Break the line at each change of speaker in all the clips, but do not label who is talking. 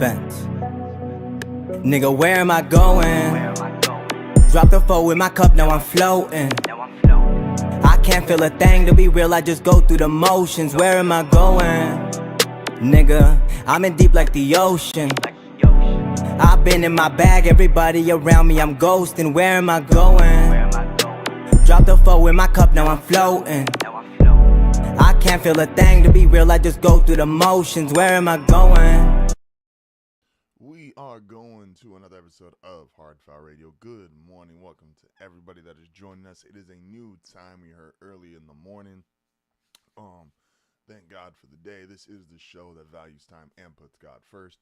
bent. Nigga, where am I going? Drop the four in my cup, now I'm floating. I can't feel a thing, to be real, I just go through the motions. Where am I going? Nigga, I'm in deep like the ocean. I've been in my bag, everybody around me, I'm ghosting. Where am I going? Drop the four in my cup, now I'm floating. I can't feel a thing, to be real, I just go through the motions. Where am I going?
We are going to another episode of HardFoul Radio. Good morning, welcome to everybody that is joining us. It is a new time. We heard early in the morning. Thank God for the day. This is the show that values time and puts God first.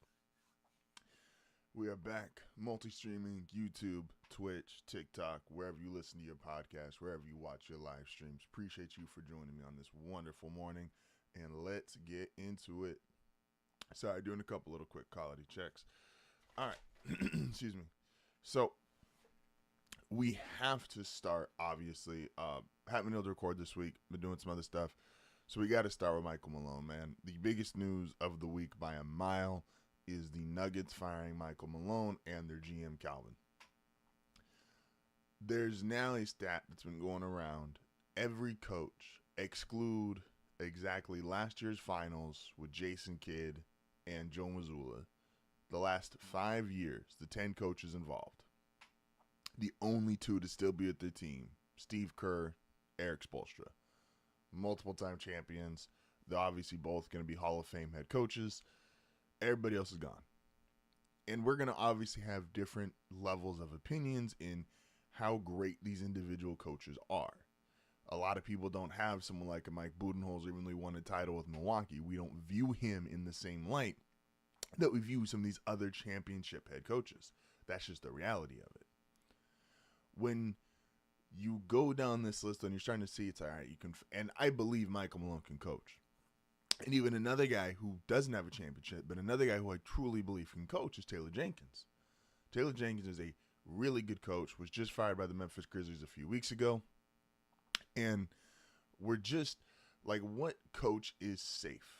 We are back, multi-streaming, YouTube, Twitch, TikTok, wherever you listen to your podcast, wherever you watch your live streams. Appreciate you for joining me on this wonderful morning, and let's get into it. Sorry, doing a couple little quick quality checks. All right, excuse me. So, we have to start, obviously. Haven't been able to record this week, been doing some other stuff. So, we got to start with Michael Malone, man. The biggest news of the week by a mile is the Nuggets firing Michael Malone and their GM Calvin. There's now a stat that's been going around. Every coach, exclude exactly last year's finals with Jason Kidd and Joe Mazzulla, the last 5 years, the 10 coaches involved, the only two to still be at their team, Steve Kerr, Eric Spoelstra, multiple-time champions. They're obviously both going to be Hall of Fame head coaches. Everybody else is gone. And we're going to obviously have different levels of opinions in how great these individual coaches are. A lot of people don't have someone like a Mike Budenholzer, even though he won a title with Milwaukee. We don't view him in the same light that we view some of these other championship head coaches. That's just the reality of it. When you go down this list and you're starting to see it's all right, you can, and I believe Michael Malone can coach. And even another guy who doesn't have a championship, but another guy who I truly believe can coach is Taylor Jenkins. Taylor Jenkins is a really good coach, was just fired by the Memphis Grizzlies a few weeks ago. And we're just like, what coach is safe?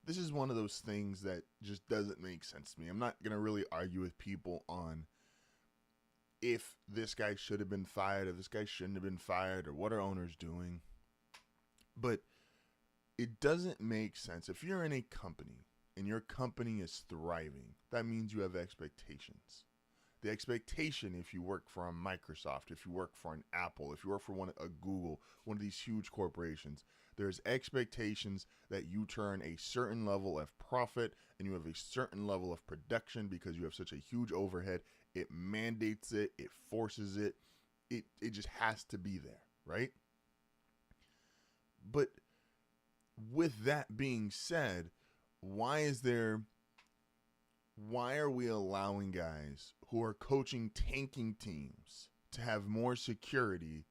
This is one of those things that just doesn't make sense to me. I'm not going to really argue with people on if this guy should have been fired, if this guy shouldn't have been fired, or what are owners doing. But it doesn't make sense. If you're in a company and your company is thriving, that means you have expectations. The expectation, if you work for a Microsoft, if you work for an Apple, if you work for a Google, one of these huge corporations, there's expectations that you turn a certain level of profit and you have a certain level of production because you have such a huge overhead. It mandates it. It forces it. It just has to be there, right? But with that being said, why are we allowing guys who are coaching tanking teams to have more security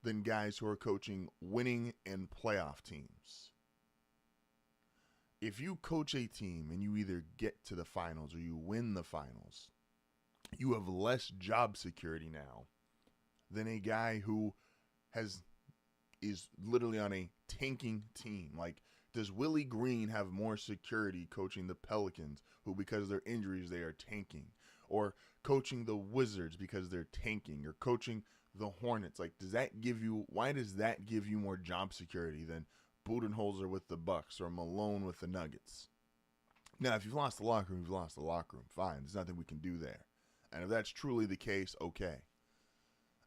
than guys who are coaching winning and playoff teams? If you coach a team and you either get to the finals or you win the finals, you have less job security now than a guy who is literally on a tanking team. Like, does Willie Green have more security coaching the Pelicans, who because of their injuries they are tanking, or coaching the Wizards because they're tanking, or coaching the Hornets? Like, why does that give you more job security than Budenholzer with the Bucks or Malone with the Nuggets? Now, if you've lost the locker room, you've lost the locker room. Fine, there's nothing we can do there. And if that's truly the case, okay.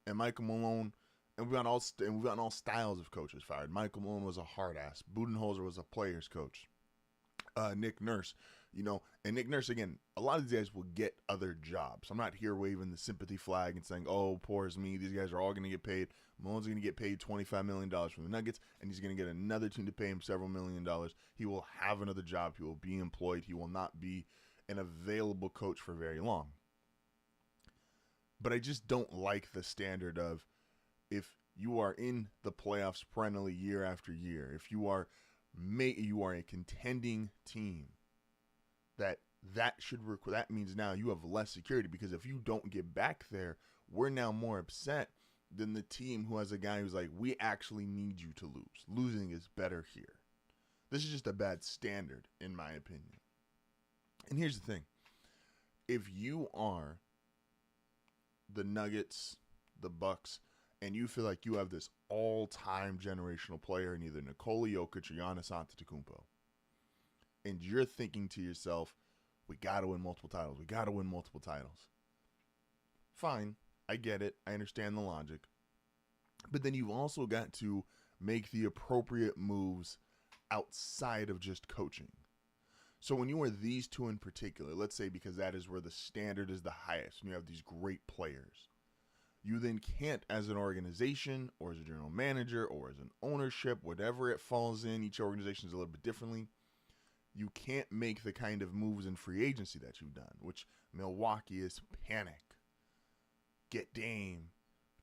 And Michael Malone, and we've gotten all styles of coaches fired. Michael Malone was a hard ass. Budenholzer was a player's coach. Nick Nurse, and Nick Nurse, again, a lot of these guys will get other jobs. I'm not here waving the sympathy flag and saying, oh, poor is me. These guys are all going to get paid. Malone's going to get paid $25 million from the Nuggets, and he's going to get another team to pay him several $1 million. He will have another job. He will be employed. He will not be an available coach for very long. But I just don't like the standard of, if you are in the playoffs perennially year after year, if you are a contending team, that means now you have less security, because if you don't get back there, we're now more upset than the team who has a guy who's like, we actually need you to lose. Losing is better here. This is just a bad standard, in my opinion. And here's the thing. If you are the Nuggets, the Bucks, and you feel like you have this all-time generational player in either Nikola Jokic or Giannis Antetokounmpo, and you're thinking to yourself, we got to win multiple titles. We got to win multiple titles. Fine. I get it. I understand the logic. But then you've also got to make the appropriate moves outside of just coaching. So when you are these two in particular, let's say because that is where the standard is the highest, and you have these great players, you then can't, as an organization or as a general manager or as an ownership, whatever it falls in, each organization is a little bit differently, you can't make the kind of moves in free agency that you've done, which Milwaukee is panic. Get Dame.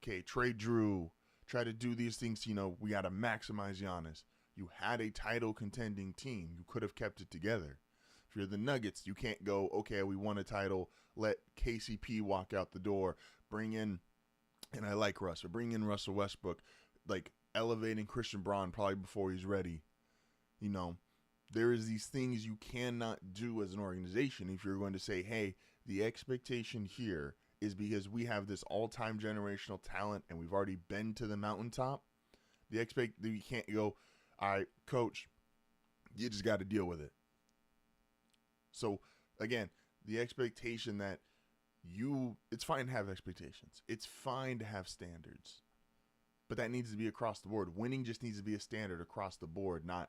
Okay, trade Drew. Try to do these things, we got to maximize Giannis. You had a title contending team. You could have kept it together. If you're the Nuggets, you can't go, okay, we won a title, let KCP walk out the door, bring in, and I like Russ, or bring in Russell Westbrook, like elevating Christian Braun probably before he's ready. There is these things you cannot do as an organization if you're going to say, hey, the expectation here is because we have this all-time generational talent and we've already been to the mountaintop. You can't go, all right, coach, you just got to deal with it. So, again, the expectation that it's fine to have expectations. It's fine to have standards. But that needs to be across the board. Winning just needs to be a standard across the board, not,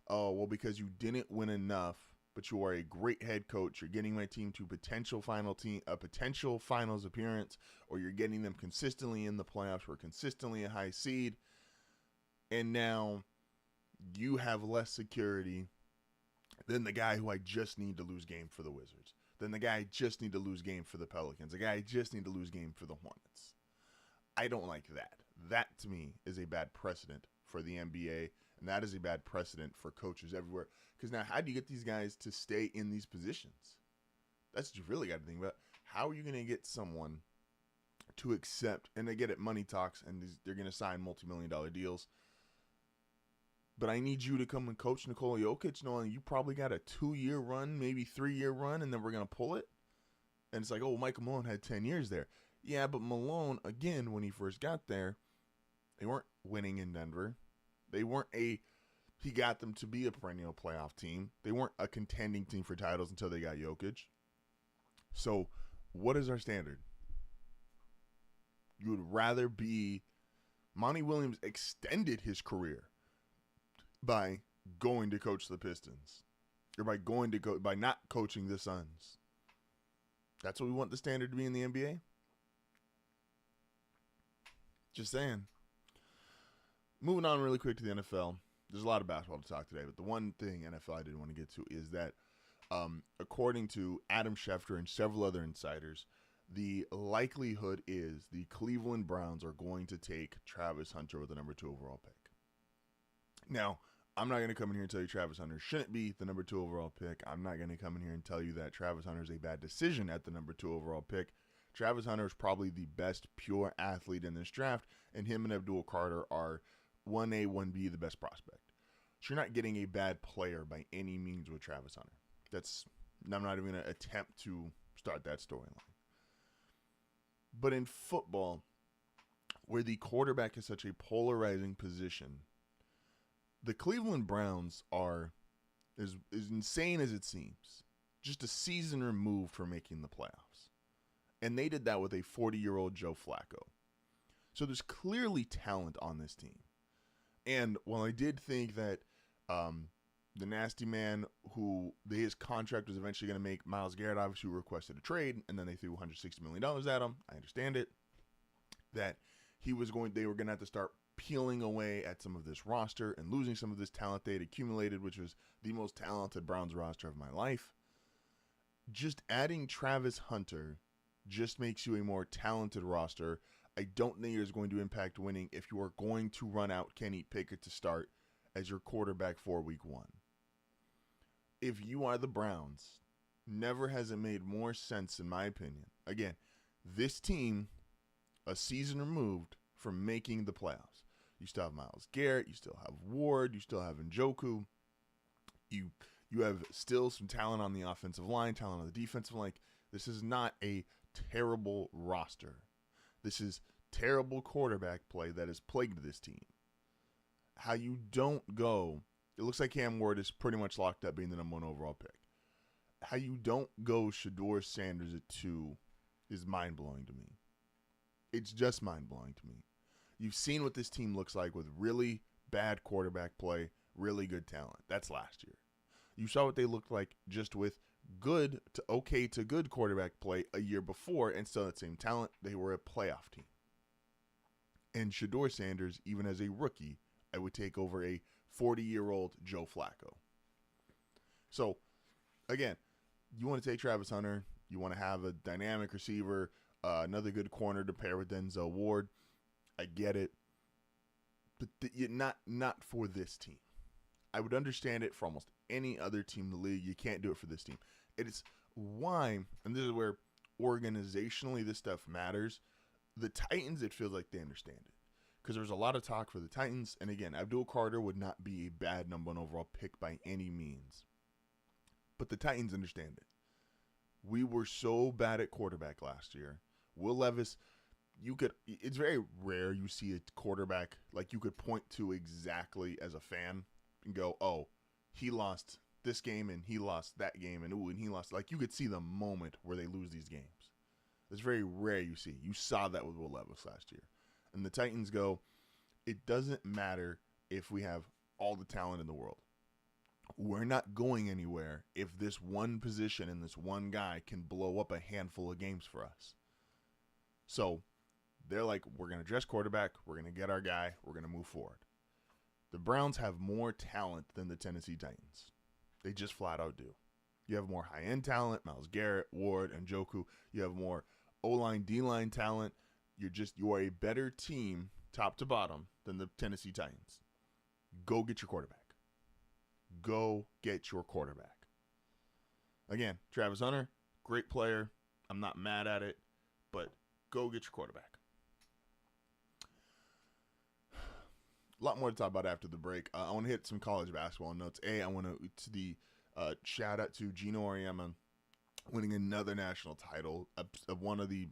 oh, well, because you didn't win enough, but you are a great head coach, you're getting my team to a potential finals appearance, or you're getting them consistently in the playoffs or consistently a high seed, and now you have less security than the guy who I just need to lose game for the Wizards, than the guy I just need to lose game for the Pelicans, the guy I just need to lose game for the Hornets. I don't like that. That, to me, is a bad precedent for the NBA, and that is a bad precedent for coaches everywhere. Because now, how do you get these guys to stay in these positions? That's what you really got to think about. How are you going to get someone to accept, and they get it, money talks, and they're going to sign multi-million-dollar deals. But I need you to come and coach Nikola Jokic, knowing you probably got a 2-year run, maybe 3-year run, and then we're going to pull it. And it's like, oh, Michael Malone had 10 years there. Yeah, but Malone, again, when he first got there, they weren't winning in Denver. He got them to be a perennial playoff team. They weren't a contending team for titles until they got Jokic. So, what is our standard? You would rather be... Monty Williams extended his career by going to coach the Pistons, or by not coaching the Suns. That's what we want the standard to be in the NBA? Just saying. Moving on really quick to the NFL. There's a lot of basketball to talk today, but the one thing NFL I didn't want to get to is that according to Adam Schefter and several other insiders, the likelihood is the Cleveland Browns are going to take Travis Hunter with the number 2 overall pick. Now, I'm not going to come in here and tell you Travis Hunter shouldn't be the number 2 overall pick. I'm not going to come in here and tell you that Travis Hunter is a bad decision at the number 2 overall pick. Travis Hunter is probably the best pure athlete in this draft, and him and Abdul Carter are 1A, 1B, the best prospect. So you're not getting a bad player by any means with Travis Hunter. I'm not even going to attempt to start that storyline. But in football, where the quarterback is such a polarizing position, the Cleveland Browns are, as insane as it seems, just a season removed from making the playoffs. And they did that with a 40-year-old Joe Flacco. So there's clearly talent on this team. And while I did think that the nasty man his contract was eventually going to make Myles Garrett obviously requested a trade, and then they threw $160 million at him. I understand it. That they were going to have to start peeling away at some of this roster and losing some of this talent they had accumulated, which was the most talented Browns roster of my life. Just adding Travis Hunter just makes you a more talented roster. I don't think it's going to impact winning if you are going to run out Kenny Pickett to start as your quarterback for week 1. If you are the Browns, never has it made more sense, in my opinion. Again, this team, a season removed from making the playoffs. You still have Myles Garrett, you still have Ward, you still have Njoku. You You have still some talent on the offensive line, talent on the defensive line. This is not a terrible roster. This is terrible quarterback play that has plagued this team. How you don't go, it looks like Cam Ward is pretty much locked up being the number 1 overall pick. How you don't go Shedeur Sanders at 2 is mind-blowing to me. It's just mind-blowing to me. You've seen what this team looks like with really bad quarterback play, really good talent. That's last year. You saw what they looked like just with good to okay to good quarterback play a year before, and still that same talent. They were a playoff team. And Shedeur Sanders, even as a rookie, I would take over a 40-year-old Joe Flacco. So, again, you want to take Travis Hunter. You want to have a dynamic receiver, another good corner to pair with Denzel Ward. I get it. But not for this team. I would understand it for almost any other team in the league. You can't do it for this team. It is why, and this is where organizationally this stuff matters. The Titans, it feels like they understand it. Because there's a lot of talk for the Titans. And again, Abdul Carter would not be a bad number 1 overall pick by any means. But the Titans understand it. We were so bad at quarterback last year. Will Levis, it's very rare you see a quarterback like you could point to exactly as a fan and go, oh, he lost this game and he lost that game and he lost. Like you could see the moment where they lose these games. It's very rare you see. You saw that with Will Levis last year. And the Titans go, it doesn't matter if we have all the talent in the world. We're not going anywhere if this one position and this one guy can blow up a handful of games for us. So they're like, we're going to dress quarterback. We're going to get our guy. We're going to move forward. The Browns have more talent than the Tennessee Titans. They just flat out do. You have more high-end talent, Myles Garrett, Ward, and Njoku. You have more O-line, D-line talent. You are a better team, top to bottom, than the Tennessee Titans. Go get your quarterback. Go get your quarterback. Again, Travis Hunter, great player. I'm not mad at it, but go get your quarterback. A lot more to talk about after the break. I want to hit some college basketball notes. I want to shout out to Gino Auriemma winning another national title. One of the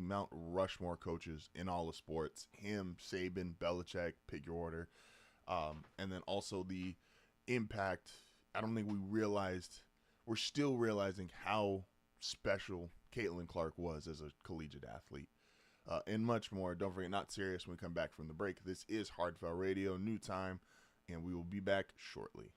Mount Rushmore coaches in all of sports. Him, Saban, Belichick, pick your order. And then also the impact. I don't think we're still realizing how special Caitlyn Clark was as a collegiate athlete. And much more. Don't forget, Not Serious when we come back from the break. This is HardFoul Radio, new time, and we will be back shortly.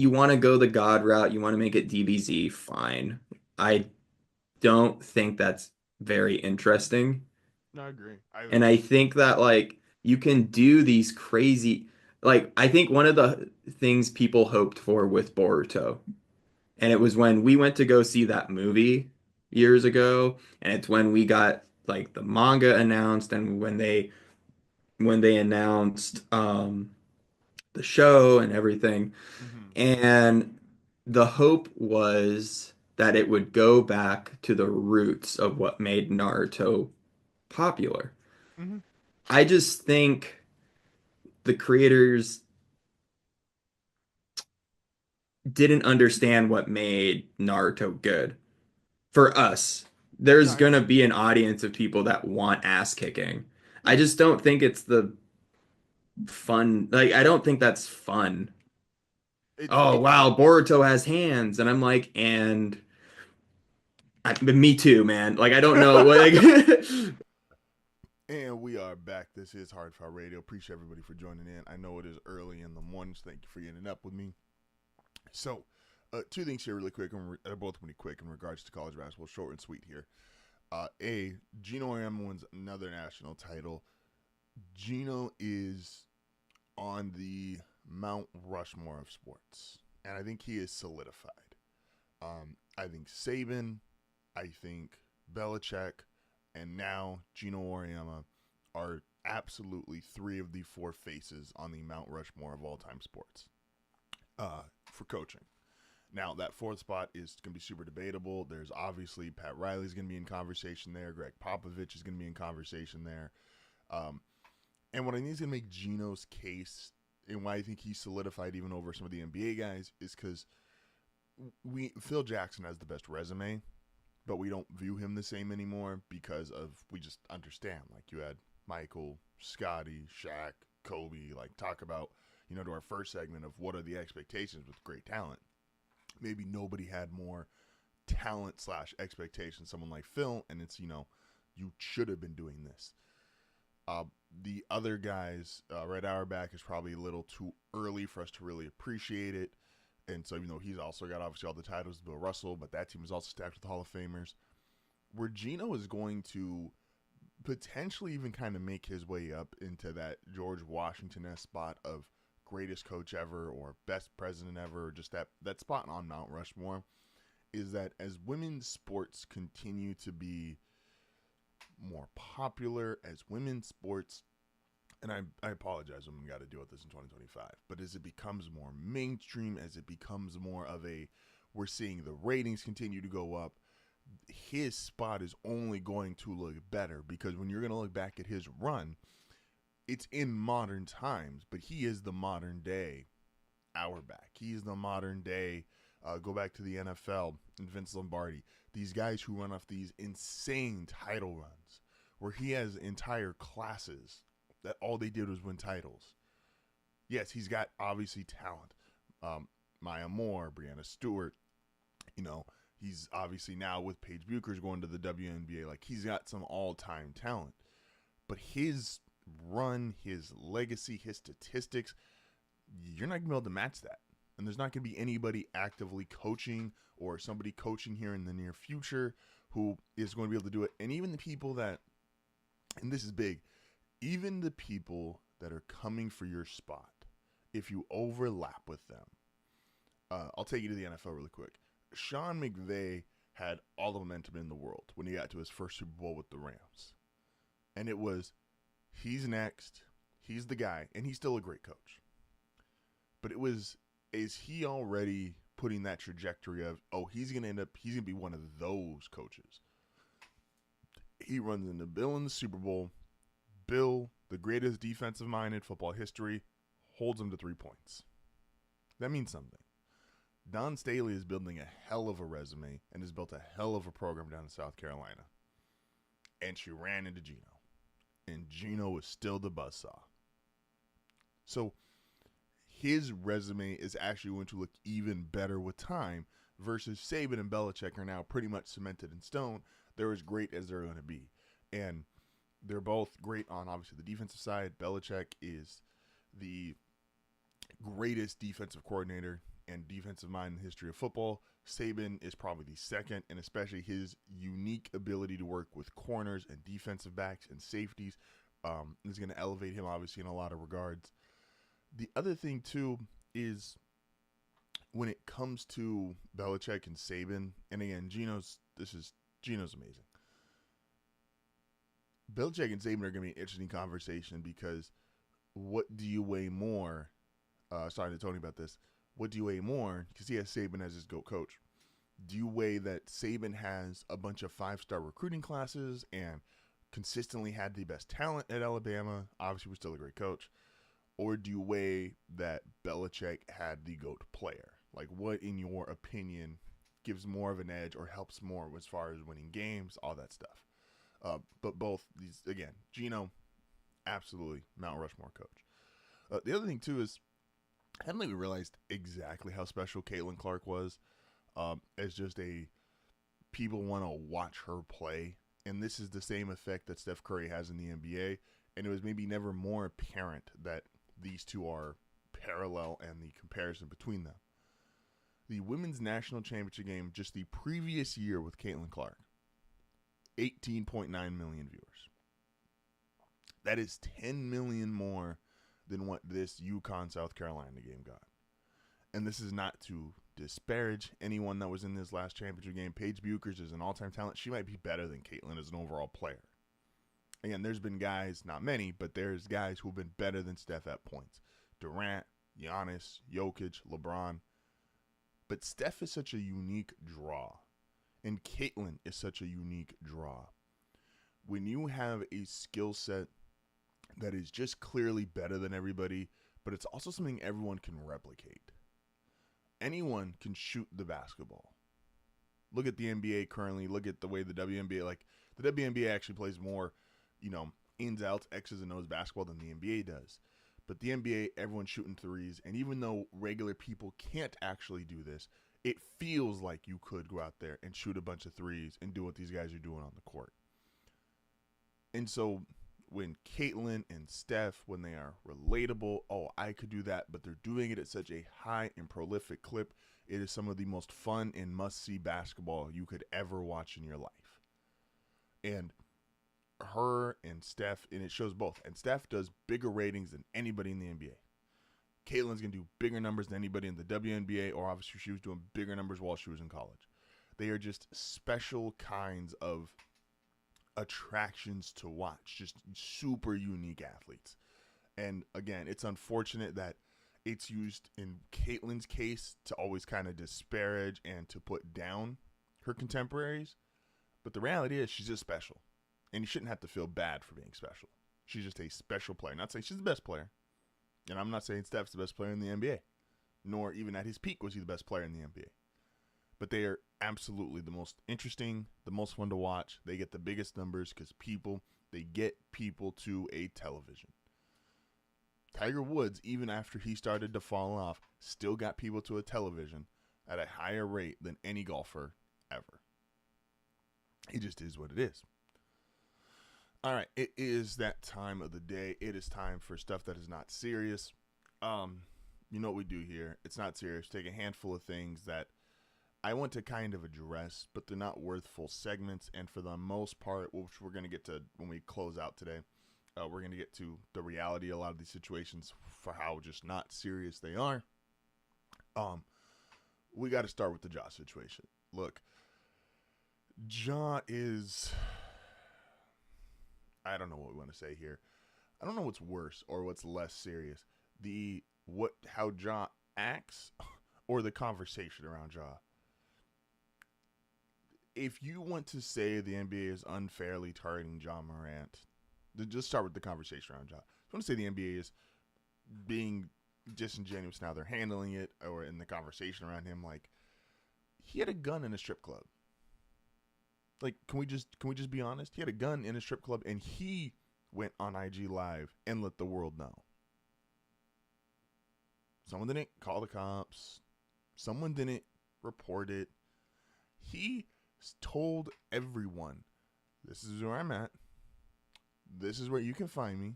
you want to go the God route, you want to make it DBZ, fine. I don't think that's very interesting.
No, I agree.
And I think that like you can do these crazy like I think one of the things people hoped for with Boruto, and it was when we went to go see that movie years ago, and it's when we got like the manga announced and when they announced the show and everything.
hmm
And the hope was that it would go back to the roots of what made Naruto popular.
hmm
I just think the creators didn't understand what made Naruto good. For us,
No,
there's
I
gonna
agree.
be an audience of people that want ass kicking. I just don't think it's the fun. Like, I don't think that's fun.
It's
Oh,
it.
wow, Boruto has hands. And I'm like, but me too, man. Like, I don't know. Like,
And we are back. This is HardFoul Radio. Appreciate everybody for joining in. I know it is early in the morning, so thank you for getting up with me. So, two things here really quick, and both really quick in regards to college basketball, short and sweet here. Gino Auriemma wins another national title. Gino is on the Mount Rushmore of sports, and I think he is solidified. I think Saban, I think Belichick, and now Gino Auriemma are absolutely three of the four faces on the Mount Rushmore of all-time sports for coaching. Now, that fourth spot is going to be super debatable. There's obviously Pat Riley's going to be in conversation there. Greg Popovich is going to be in conversation there. And what I think is going to make Gino's case and why I think he's solidified even over some of the NBA guys is because Phil Jackson has the best resume, but we don't view him the same anymore because we just understand. Like you had Michael, Scotty, Shaq, Kobe, like talk about, to our first segment of what are the expectations with great talent. Maybe nobody had more talent / expectations, someone like Phil, and it's, you should have been doing this. The other guys, Red Auerbach is probably a little too early for us to really appreciate it. And so, he's also got obviously all the titles, Bill Russell, but that team is also stacked with Hall of Famers. Where Gino is going to potentially even kind of make his way up into that George Washington-esque spot of greatest coach ever or best president ever, or just that spot on Mount Rushmore, is that as women's sports continue to be more popular, as women's sports, and I apologize, women got to deal with this in 2025, but as it becomes more mainstream, as it becomes more of we're seeing the ratings continue to go up, his spot is only going to look better, because when you're going to look back at his run, it's in modern times, but he is the modern day Auerbach. He's the modern day, go back to the NFL and Vince Lombardi. These guys who run off these insane title runs where he has entire classes that all they did was win titles. Yes, he's got obviously talent. Maya Moore, Brianna Stewart, he's obviously now with Paige Buchers going to the WNBA. Like, he's got some all-time talent. But his run, his legacy, his statistics, you're not going to be able to match that. And there's not going to be anybody actively coaching or somebody coaching here in the near future who is going to be able to do it. And even the people that, and this is big, even the people that are coming for your spot, if you overlap with them, I'll take you to the NFL really quick. Sean McVay had all the momentum in the world when he got to his first Super Bowl with the Rams. And it was, he's next, he's the guy, and he's still a great coach. But it was, is he already putting that trajectory of, he's going to be one of those coaches. He runs into Bill in the Super Bowl. Bill, the greatest defensive mind in football history, holds him to 3 points. That means something. Don Staley is building a hell of a resume and has built a hell of a program down in South Carolina. And she ran into Gino. And Gino was still the buzzsaw. So his resume is actually going to look even better with time versus Saban and Belichick are now pretty much cemented in stone. They're as great as they're going to be. And they're both great on, obviously, the defensive side. Belichick is the greatest defensive coordinator and defensive mind in the history of football. Saban is probably the second, and especially his unique ability to work with corners and defensive backs and safeties is going to elevate him, obviously, in a lot of regards. The other thing, too, is when it comes to Belichick and Saban, and again, Geno's amazing. Belichick and Saban are going to be an interesting conversation because what do you weigh more? Talking to Tony about this. What do you weigh more? Because he has Saban as his GOAT coach. Do you weigh that Saban has a bunch of 5-star recruiting classes and consistently had the best talent at Alabama? Obviously, was still a great coach. Or do you weigh that Belichick had the GOAT player? Like, what, in your opinion, gives more of an edge or helps more as far as winning games, all that stuff? But both these, again, Geno, absolutely Mount Rushmore coach. The other thing, too, is I don't think we realized exactly how special Caitlyn Clark was as just people want to watch her play. And this is the same effect that Steph Curry has in the NBA. And it was maybe never more apparent that these two are parallel and the comparison between them. The Women's National Championship game just the previous year with Caitlyn Clark, 18.9 million viewers. That is 10 million more than what this UConn South Carolina game got. And this is not to disparage anyone that was in this last championship game. Paige Buchers is an all-time talent. She might be better than Caitlyn as an overall player. Again, there's been guys, not many, but there's guys who've been better than Steph at points. Durant, Giannis, Jokic, LeBron. But Steph is such a unique draw. And Caitlyn is such a unique draw. When you have a skill set that is just clearly better than everybody, but it's also something everyone can replicate. Anyone can shoot the basketball. Look at the NBA currently. Look at the way the WNBA, like the WNBA actually plays more, ins, outs, X's and O's basketball than the NBA does. But the NBA, everyone's shooting threes. And even though regular people can't actually do this, it feels like you could go out there and shoot a bunch of threes and do what these guys are doing on the court. And so when Caitlyn and Steph, when they are relatable, I could do that, but they're doing it at such a high and prolific clip. It is some of the most fun and must-see basketball you could ever watch in your life. And her and Steph, and it shows both. And Steph does bigger ratings than anybody in the NBA. Caitlyn's going to do bigger numbers than anybody in the WNBA, or obviously she was doing bigger numbers while she was in college. They are just special kinds of attractions to watch, just super unique athletes. And again, it's unfortunate that it's used in Caitlyn's case to always kind of disparage and to put down her contemporaries. But the reality is she's just special. And you shouldn't have to feel bad for being special. She's just a special player. Not saying she's the best player. And I'm not saying Steph's the best player in the NBA. Nor even at his peak was he the best player in the NBA. But they are absolutely the most interesting, the most fun to watch. They get the biggest numbers because they get people to a television. Tiger Woods, even after he started to fall off, still got people to a television at a higher rate than any golfer ever. It just is what it is. All right, it is that time of the day. It is time for stuff that is not serious. You know what we do here. It's not serious. Take a handful of things that I want to kind of address, but they're not worth full segments. And for the most part, which we're going to get to when we close out today, we're going to get to the reality of a lot of these situations for how just not serious they are. We got to start with the Ja situation. Look, Ja is, I don't know what we want to say here. I don't know what's worse or what's less serious. How Ja acts or the conversation around Ja. If you want to say the NBA is unfairly targeting Ja Morant, then just start with the conversation around Ja. If you want to say the NBA is being disingenuous in how they're handling it or in the conversation around him, like, he had a gun in a strip club. Like, can we just be honest? He had a gun in a strip club and he went on IG Live and let the world know. Someone didn't call the cops. Someone didn't report it. He told everyone, this is where I'm at. This is where you can find me.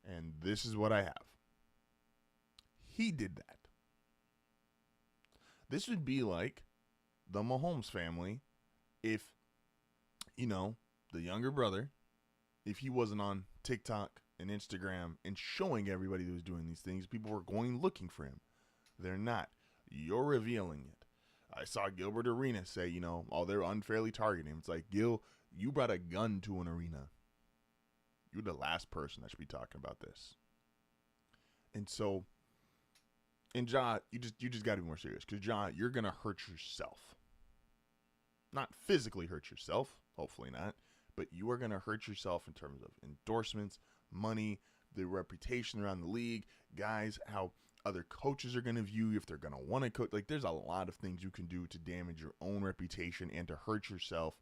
And this is what I have. He did that. This would be like the Mahomes family if, the younger brother, if he wasn't on TikTok and Instagram and showing everybody that was doing these things, people were going looking for him. They're not. You're revealing it. I saw Gilbert Arenas say, they're unfairly targeting him. It's like, Gil, you brought a gun to an arena. You're the last person that should be talking about this. And so, Ja, you just got to be more serious, because Ja, you're gonna hurt yourself. Not physically hurt yourself, hopefully not, but you are gonna hurt yourself in terms of endorsements, money, the reputation around the league, guys, how other coaches are gonna view you, if they're gonna want to coach. Like, there's a lot of things you can do to damage your own reputation and to hurt yourself.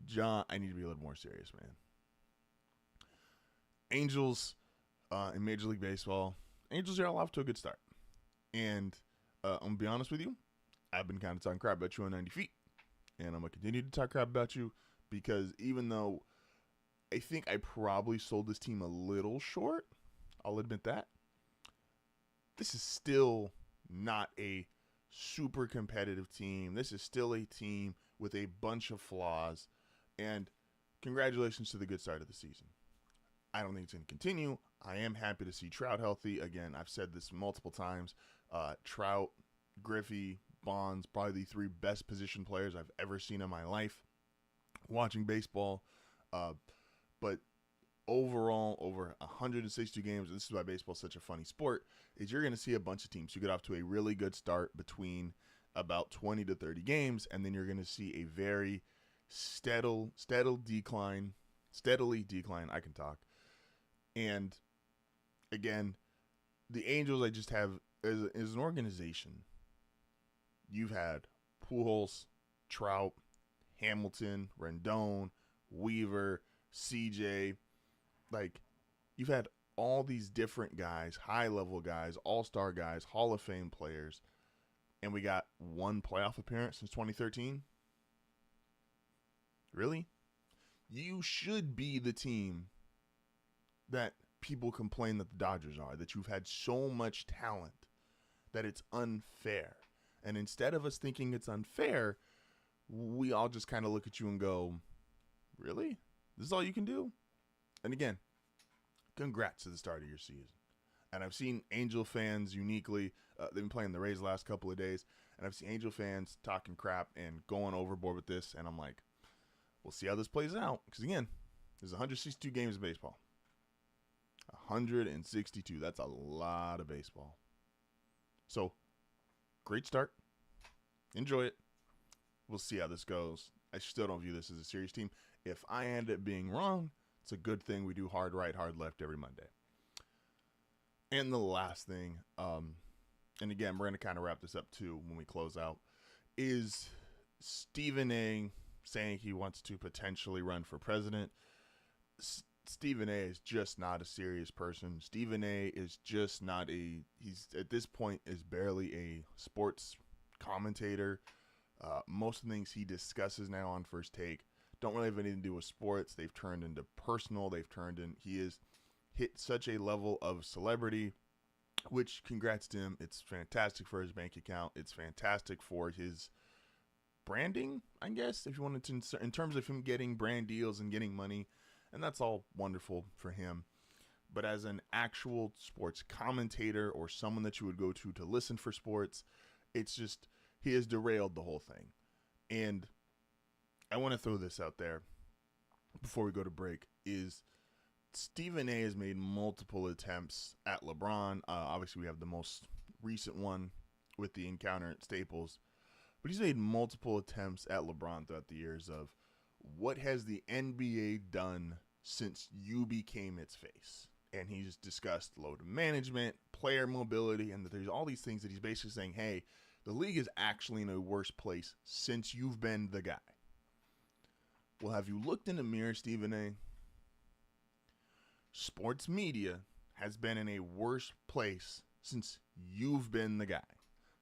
Ja, I need to be a little more serious, man. Angels in Major League Baseball. Angels are all off to a good start. And I'm going to be honest with you, I've been kind of talking crap about you on 90 feet. And I'm going to continue to talk crap about you, because even though I think I probably sold this team a little short, I'll admit that, this is still not a super competitive team. This is still a team with a bunch of flaws. And congratulations to the good start of the season. I don't think it's going to continue. I am happy to see Trout healthy. Again, I've said this multiple times. Trout, Griffey, Bonds, probably the three best position players I've ever seen in my life watching baseball. But overall, over 162 games, this is why baseball is such a funny sport, is you're going to see a bunch of teams who get off to a really good start between about 20 to 30 games, and then you're going to see a very steadily decline. I can talk. And again, the Angels, I just have, as an organization, you've had Pujols, Trout, Hamilton, Rendon, Weaver, CJ. Like, you've had all these different guys, high-level guys, all-star guys, Hall of Fame players, and we got one playoff appearance since 2013? Really? You should be the team that people complain that the Dodgers are, that you've had so much talent that it's unfair. And instead of us thinking it's unfair, we all just kind of look at you and go, really? This is all you can do? And again, congrats to the start of your season. And I've seen Angel fans uniquely, they've been playing the Rays the last couple of days, and I've seen Angel fans talking crap and going overboard with this, and I'm like, we'll see how this plays out. Because again, there's 162 games of baseball. 162. That's a lot of baseball. So, great start. Enjoy it. We'll see how this goes. I still don't view this as a serious team. If I end up being wrong, it's a good thing we do hard right, hard left every Monday. And the last thing, and again, we're going to kind of wrap this up too when we close out, is Stephen A. saying he wants to potentially run for president. Stephen A. is just not a serious person. Stephen A. is just not he's at this point is barely a sports commentator. Most of the things he discusses now on First Take don't really have anything to do with sports. They've turned into personal. He is hit such a level of celebrity, which congrats to him. It's fantastic for his bank account. It's fantastic for his branding, I guess, if you wanted to, in terms of him getting brand deals and getting money. And that's all wonderful for him. But as an actual sports commentator or someone that you would go to listen for sports, it's just, he has derailed the whole thing. And I want to throw this out there before we go to break, is Stephen A. has made multiple attempts at LeBron. Obviously, we have the most recent one with the encounter at Staples. But he's made multiple attempts at LeBron throughout the years of, what has the NBA done since you became its face? And he's discussed load management, player mobility, and that there's all these things that he's basically saying, hey, the league is actually in a worse place since you've been the guy. Well, have you looked in the mirror, Stephen A.? Sports media has been in a worse place since you've been the guy.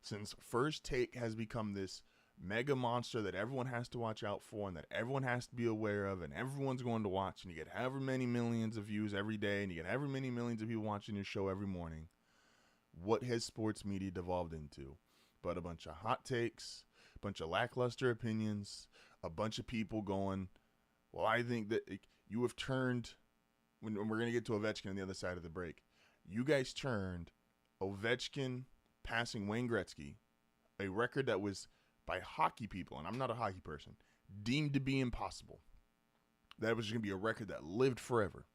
Since First Take has become this mega monster that everyone has to watch out for and that everyone has to be aware of and everyone's going to watch, and you get however many millions of views every day and you get however many millions of people watching your show every morning. What has sports media devolved into? but a bunch of hot takes, a bunch of lackluster opinions, a bunch of people going, well, I think that you have turned, when we're going to get to Ovechkin on the other side of the break, you guys turned Ovechkin passing Wayne Gretzky, a record that was by hockey people, and I'm not a hockey person, deemed to be impossible. That was going to be a record that lived forever.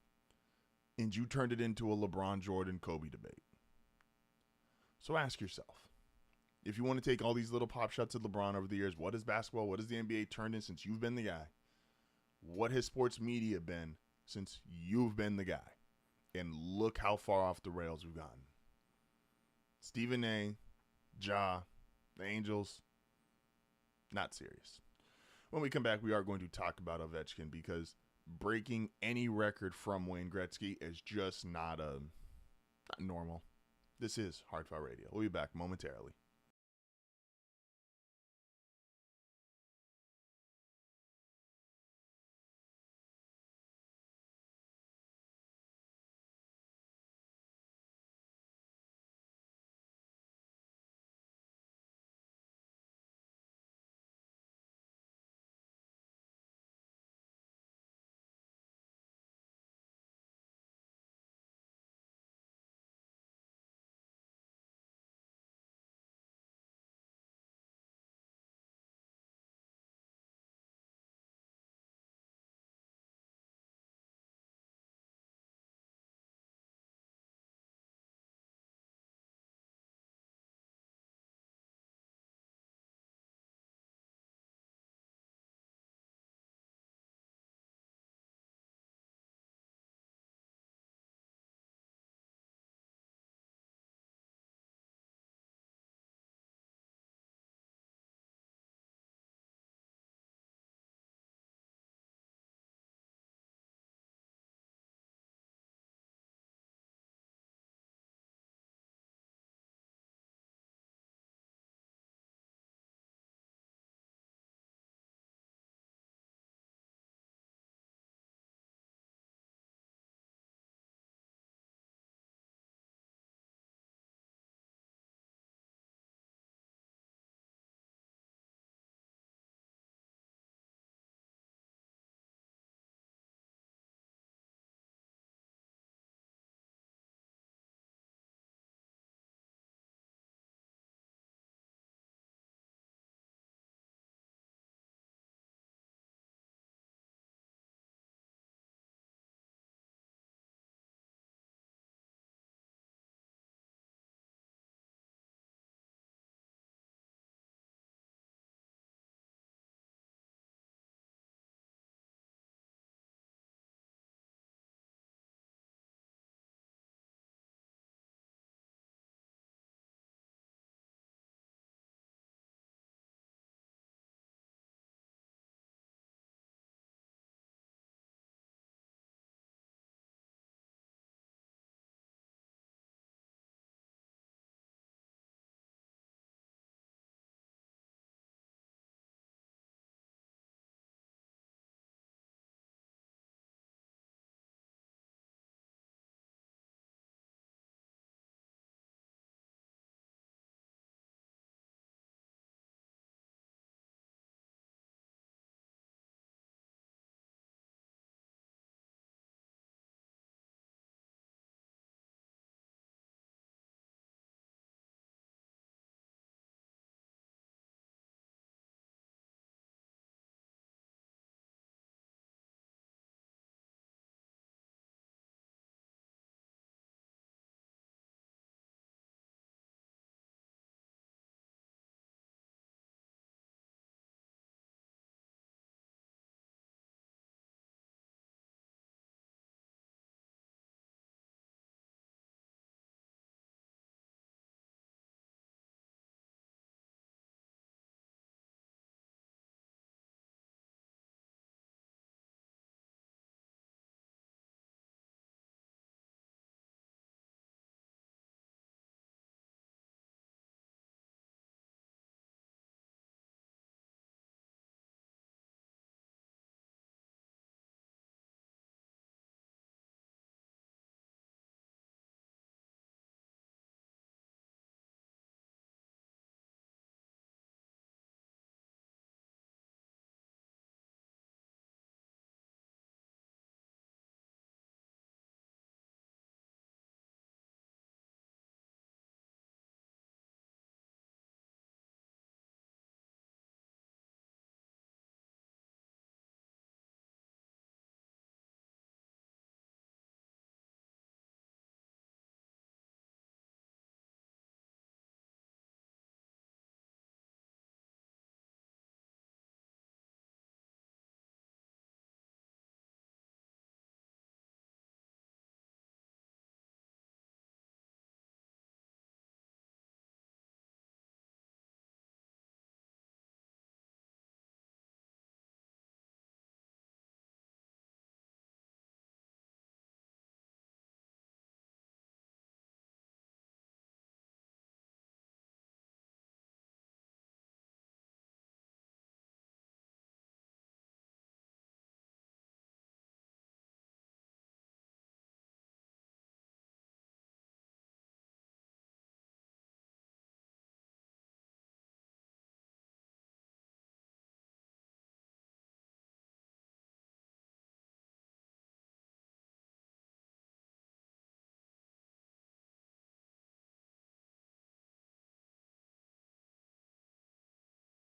And you turned it into a LeBron, Jordan, Kobe debate. So ask yourself, if you want to take all these little pop shots at LeBron over the years, what is basketball, what has the NBA turned in since you've been the guy? What has sports media been since you've been the guy? And look how far off the rails we've gotten. Stephen A., Ja, the Angels, not serious. When we come back, we are going to talk about Ovechkin because breaking any record from Wayne Gretzky is just not normal. This is HardFoul Radio. We'll be back momentarily.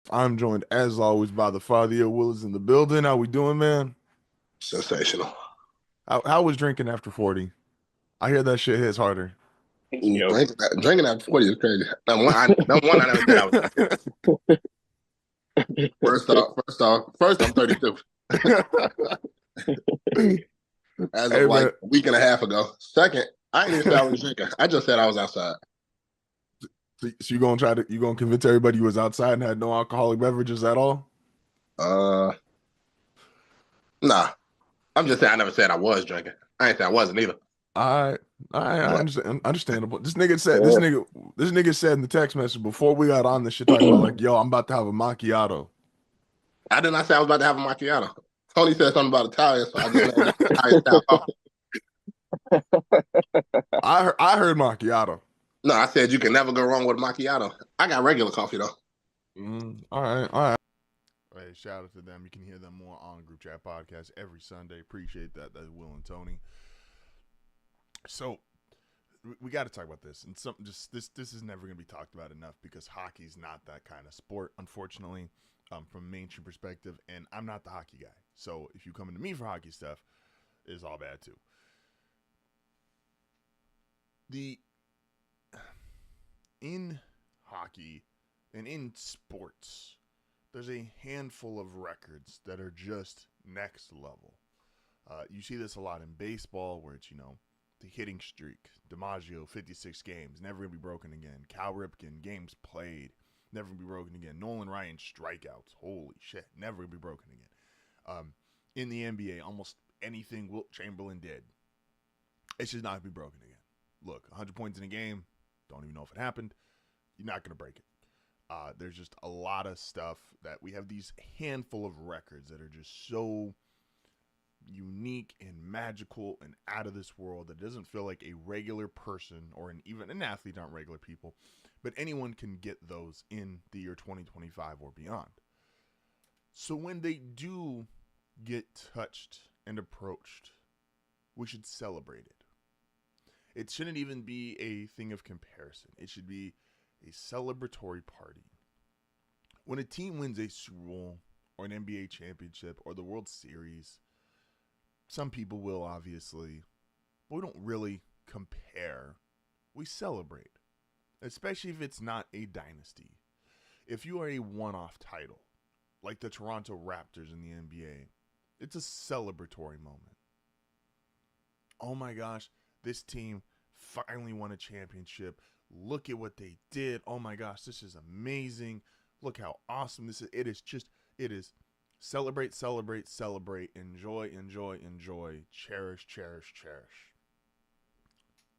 I'm joined, as always, by the Father Willis in the building. How we doing, man?
Sensational.
How was drinking after 40? I hear that shit hits harder.
Yo. Drinking at 40 is crazy. Number one, I never said I was drinking. First, I'm 32. As of like a week and a half ago. Second, I didn't even say I was drinking. I just said I was outside.
So you gonna convince everybody you was outside and had no alcoholic beverages at all?
Nah. I'm just saying I never said I was drinking. I ain't say I wasn't either.
I understand. Understandable. This nigga said in the text message before we got on this shit talking about like, yo, I'm about to have a macchiato.
I did not say I was about to have a macchiato. Tony said something about Italian, so I just named it Italian style.
I heard macchiato.
No, I said you can never go wrong with a macchiato. I got regular coffee though.
All right. Hey, shout out to them. You can hear them more on Group Chat Podcast every Sunday. Appreciate that. That's Will and Tony. So we got to talk about this, and this is never going to be talked about enough because hockey's not that kind of sport, unfortunately, from a mainstream perspective. And I'm not the hockey guy, so if you come into me for hockey stuff, it's all bad too. In hockey and in sports, there's a handful of records that are just next level. You see this a lot in baseball where it's, the hitting streak. DiMaggio, 56 games, never going to be broken again. Cal Ripken, games played, never going to be broken again. Nolan Ryan, strikeouts, holy shit, never going to be broken again. In the NBA, almost anything Wilt Chamberlain did, it's just not going to be broken again. Look, 100 points in a game, don't even know if it happened. You're not going to break it. There's just a lot of stuff that we have these handful of records that are just so unique and magical and out of this world that it doesn't feel like a regular person or even an athlete, aren't regular people, but anyone can get those in the year 2025 or beyond. So when they do get touched and approached, we should celebrate it. It shouldn't even be a thing of comparison. It should be a celebratory party. When a team wins a Super Bowl or an NBA championship or the World Series, some people will, obviously, but we don't really compare. We celebrate, especially if it's not a dynasty. If you are a one-off title, like the Toronto Raptors in the NBA, it's a celebratory moment. Oh my gosh, this team finally won a championship. Look at what they did. Oh my gosh, this is amazing. Look how awesome this is. It is celebrate, celebrate, celebrate, enjoy, enjoy, enjoy, cherish, cherish, cherish.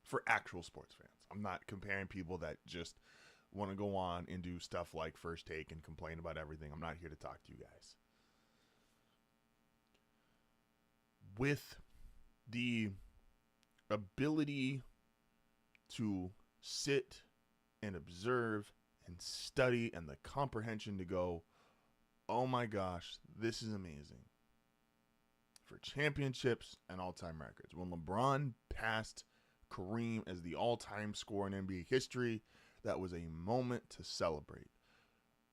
For actual sports fans. I'm not comparing people that just want to go on and do stuff like First Take and complain about everything. I'm not here to talk to you guys. With the ability to sit and observe and study and the comprehension to go, oh my gosh, this is amazing. For championships and all-time records. When LeBron passed Kareem as the all-time scorer in NBA history, that was a moment to celebrate.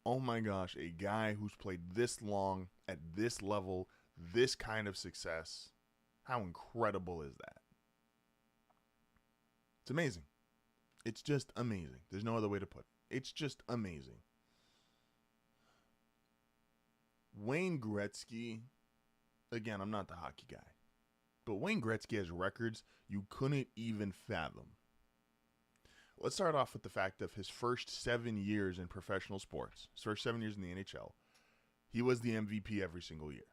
Oh my gosh, a guy who's played this long at this level, this kind of success. How incredible is that? It's amazing. It's just amazing. There's no other way to put it. It's just amazing. Wayne Gretzky, again, I'm not the hockey guy, but Wayne Gretzky has records you couldn't even fathom. Let's start off with the fact of his first 7 years in professional sports, his first 7 years in the NHL, he was the MVP every single year.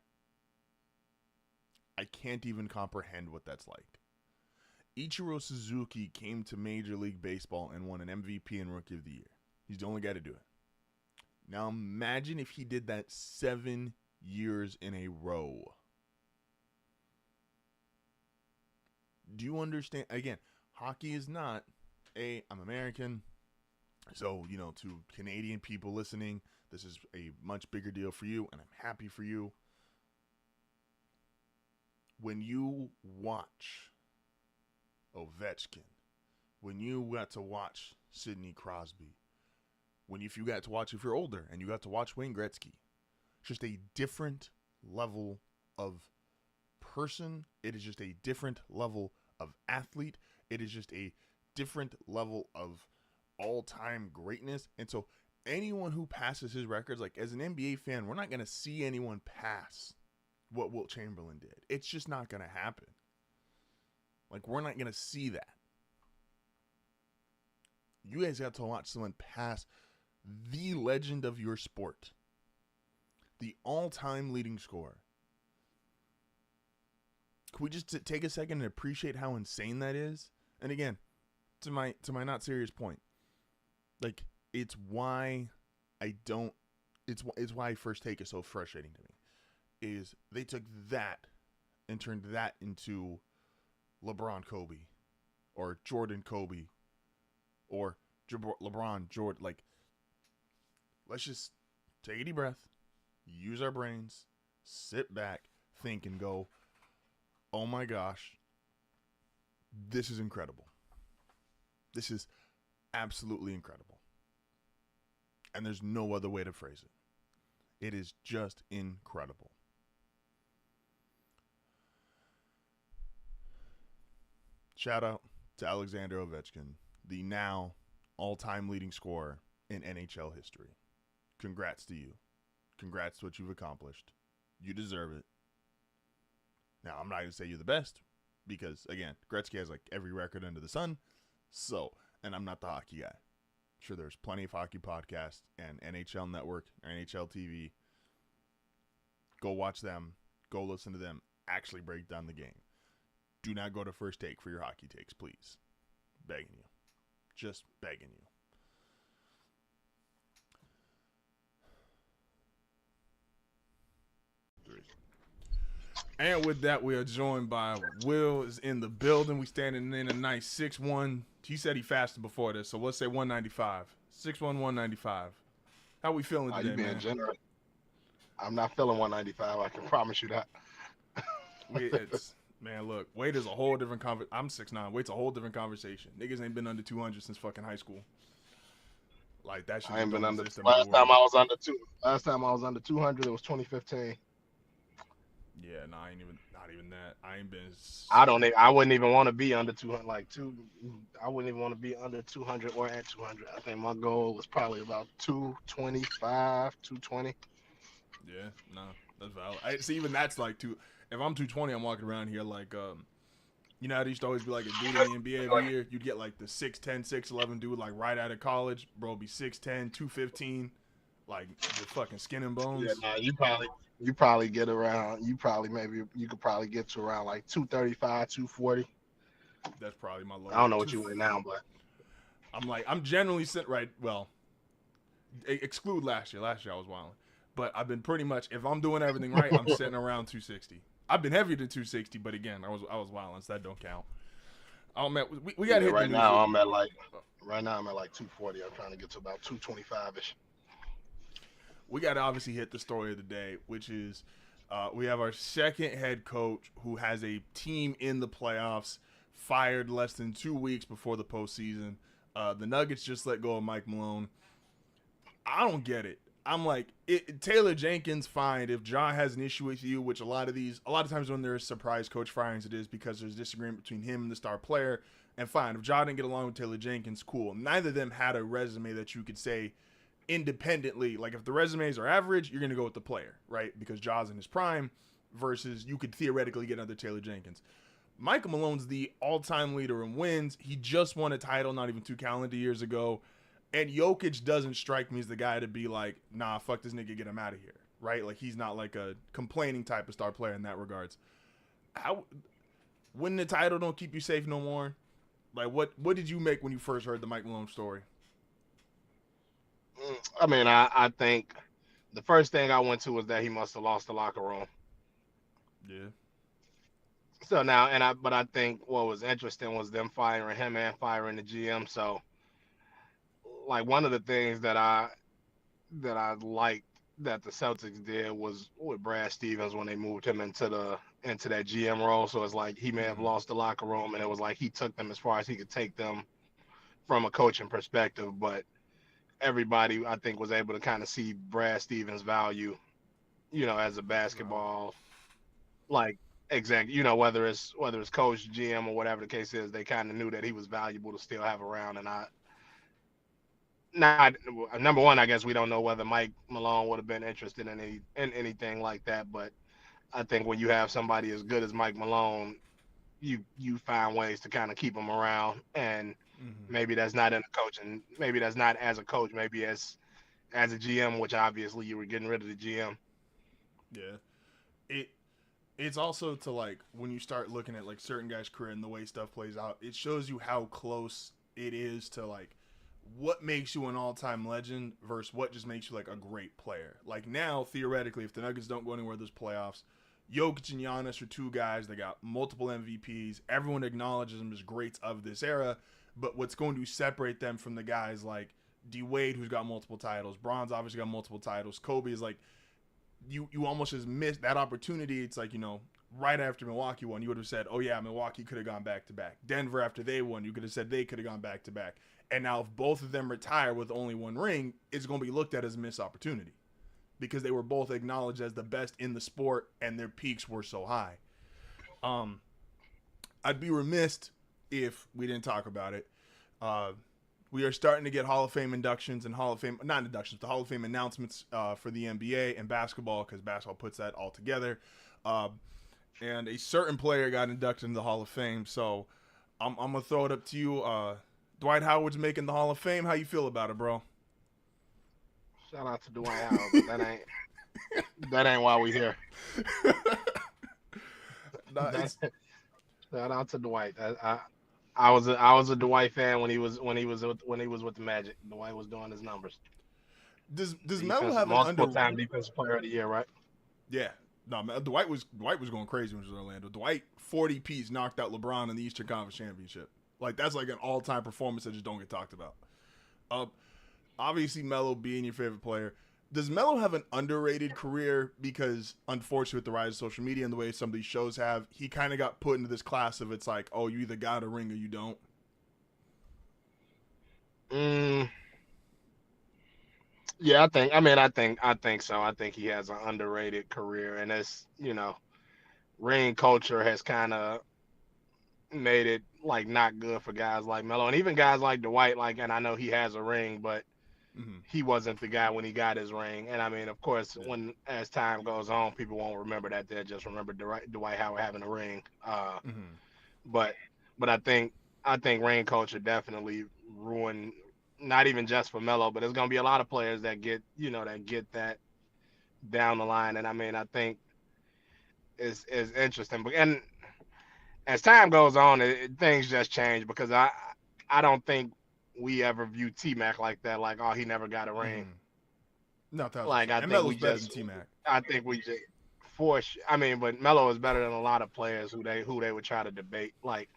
I can't even comprehend what that's like. Ichiro Suzuki came to Major League Baseball and won an MVP and Rookie of the Year. He's the only guy to do it. Now imagine if he did that 7 years in a row. Do you understand? Again, hockey is not I'm American. So, to Canadian people listening, this is a much bigger deal for you, and I'm happy for you. When you watch Ovechkin, when you got to watch Sidney Crosby, if you're older and you got to watch Wayne Gretzky, just a different level of person. It is just a different level of athlete. It is just a different level of all-time greatness. And so anyone who passes his records, like as an NBA fan, we're not going to see anyone pass what Wilt Chamberlain did. It's just not going to happen. Like, we're not going to see that. You guys got to watch someone pass the legend of your sport, the all-time leading scorer. Can we just take a second and appreciate how insane that is? And again, to my not serious point, like, it's why First Take is so frustrating to me, is they took that and turned that into LeBron Kobe or Jordan Kobe or LeBron Jordan. Like, let's just take a deep breath, use our brains, sit back, think, and go, oh my gosh, this is incredible. This is absolutely incredible. And there's no other way to phrase it. It is just incredible. Shout out to Alexander Ovechkin, the now all-time leading scorer in NHL history. Congrats to you. Congrats to what you've accomplished. You deserve it. Now, I'm not going to say you're the best because, again, Gretzky has like every record under the sun. So, and I'm not the hockey guy. Sure, there's plenty of hockey podcasts and NHL Network, NHL TV. Go watch them. Go listen to them actually break down the game. Do not go to First Take for your hockey takes, please. Begging you. Just begging you. And with that, we are joined by Will is in the building. We standing in a nice 6'1". He said he fasted before this, so let's say 195. 6'1", 195. How we feeling today,
you being
man?
generous? I'm not feeling 195. I can promise you that.
Man, look, weight is a whole different conversation. I'm 6'9". Weight's a whole different conversation. Niggas ain't been under 200 since fucking high school. Like, that shit.
I ain't been under. Last time I was under 200, it was 2015.
Yeah, no, I ain't even. Not even that. I ain't been.
I wouldn't even want to be under 200. I wouldn't even want to be under 200 or at 200. I think my goal was probably about 225, 220.
Yeah, no, that's valid. See, even that's like two. If I'm 220, I'm walking around here like, you know how there used to always be like a dude in the NBA every year? You'd get like the 6'10", 6'11" dude, like right out of college. Bro, be 6'10", 215, like with fucking skin and bones.
Yeah, nah, you probably get around. You could probably get to around like 235, 240.
That's probably my low.
I don't know what you weigh now, but
I'm generally sitting right. Well, exclude last year. Last year I was wilding, but I've been pretty much. If I'm doing everything right, I'm sitting around 260. I've been heavier than 260, but again, I was wilding, so that don't count. We got to hit
right now. I'm at like 240. I'm trying to get to about 225ish.
We got to obviously hit the story of the day, which is we have our second head coach who has a team in the playoffs, fired less than 2 weeks before the postseason. The Nuggets just let go of Mike Malone. I don't get it. I'm like, Taylor Jenkins, fine. If Ja has an issue with you, which a lot of times when there's surprise coach firings, it is because there's disagreement between him and the star player. And fine, if Ja didn't get along with Taylor Jenkins, cool. Neither of them had a resume that you could say independently. Like, if the resumes are average, you're going to go with the player, right? Because Ja's in his prime versus you could theoretically get another Taylor Jenkins. Michael Malone's the all-time leader in wins. He just won a title not even 2 calendar years ago. And Jokic doesn't strike me as the guy to be like, nah, fuck this nigga, get him out of here, right? Like, he's not like a complaining type of star player in that regards. Winning the title don't keep you safe no more. Like, what did you make when you first heard the Mike Malone story?
I mean, I think the first thing I went to was that he must have lost the locker room.
Yeah.
So now, but I think what was interesting was them firing him and firing the GM. So, like, one of the things that I liked that the Celtics did was with Brad Stevens when they moved him into that GM role. So it's like he may have lost the locker room, and it was like he took them as far as he could take them from a coaching perspective. But everybody I think was able to kind of see Brad Stevens' value, as a basketball like exact, whether it's coach, GM, or whatever the case is, they kind of knew that he was valuable to still have around. And not number one, I guess we don't know whether Mike Malone would have been interested in anything like that, but I think when you have somebody as good as Mike Malone, you find ways to kind of keep him around, and maybe that's not in a coach, and maybe that's not as a coach, maybe as a GM, which obviously you were getting rid of the GM.
Yeah, it's also to like when you start looking at like certain guys' career and the way stuff plays out, it shows you how close it is to like what makes you an all-time legend versus what just makes you like a great player. Like now, theoretically, if the Nuggets don't go anywhere this playoffs, Jokic and Giannis are two guys that got multiple MVPs. Everyone acknowledges them as greats of this era, but what's going to separate them from the guys like D Wade, who's got multiple titles, Bron's obviously got multiple titles, Kobe is like, you almost just missed that opportunity. It's like, right after Milwaukee won, you would have said, oh yeah, Milwaukee could have gone back-to-back. Denver, after they won, you could have said they could have gone back-to-back. And now if both of them retire with only one ring, it's going to be looked at as a missed opportunity because they were both acknowledged as the best in the sport and their peaks were so high. I'd be remiss if we didn't talk about it. We are starting to get Hall of Fame inductions and the Hall of Fame announcements for the NBA and basketball, because basketball puts that all together. And a certain player got inducted into the Hall of Fame. So I'm going to throw it up to you. Dwight Howard's making the Hall of Fame. How you feel about it, bro?
Shout out to Dwight Howard, but that ain't why we here. Shout out to Dwight. I was a Dwight fan when he was with the Magic. Dwight was doing his numbers.
Does Melo have
multiple time defensive player of the year, right?
Yeah. No, Dwight was going crazy when he was in Orlando. Dwight 40-piece knocked out LeBron in the Eastern Conference Championship. Like that's like an all-time performance that just don't get talked about. Obviously Melo being your favorite player. Does Melo have an underrated career? Because unfortunately with the rise of social media and the way some of these shows have, he kind of got put into this class of it's like, oh, you either got a ring or you don't.
Yeah, I think so. I think he has an underrated career, and it's, ring culture has kind of made it like not good for guys like Melo, and even guys like Dwight. Like, and I know he has a ring, but he wasn't the guy when he got his ring. And I mean, of course, as time goes on, people won't remember that. They'll just remember Dwight Howard having a ring. But I think ring culture definitely ruined, not even just for Melo, but there's gonna be a lot of players that get that down the line. And I mean, I think is interesting. And as time goes on, things just change, because I don't think we ever view T-Mac like that. Like, oh, he never got a ring.
No,
like I think we just
T-Mac.
I think we just force. I mean, but Melo is better than a lot of players who they would try to debate. Like,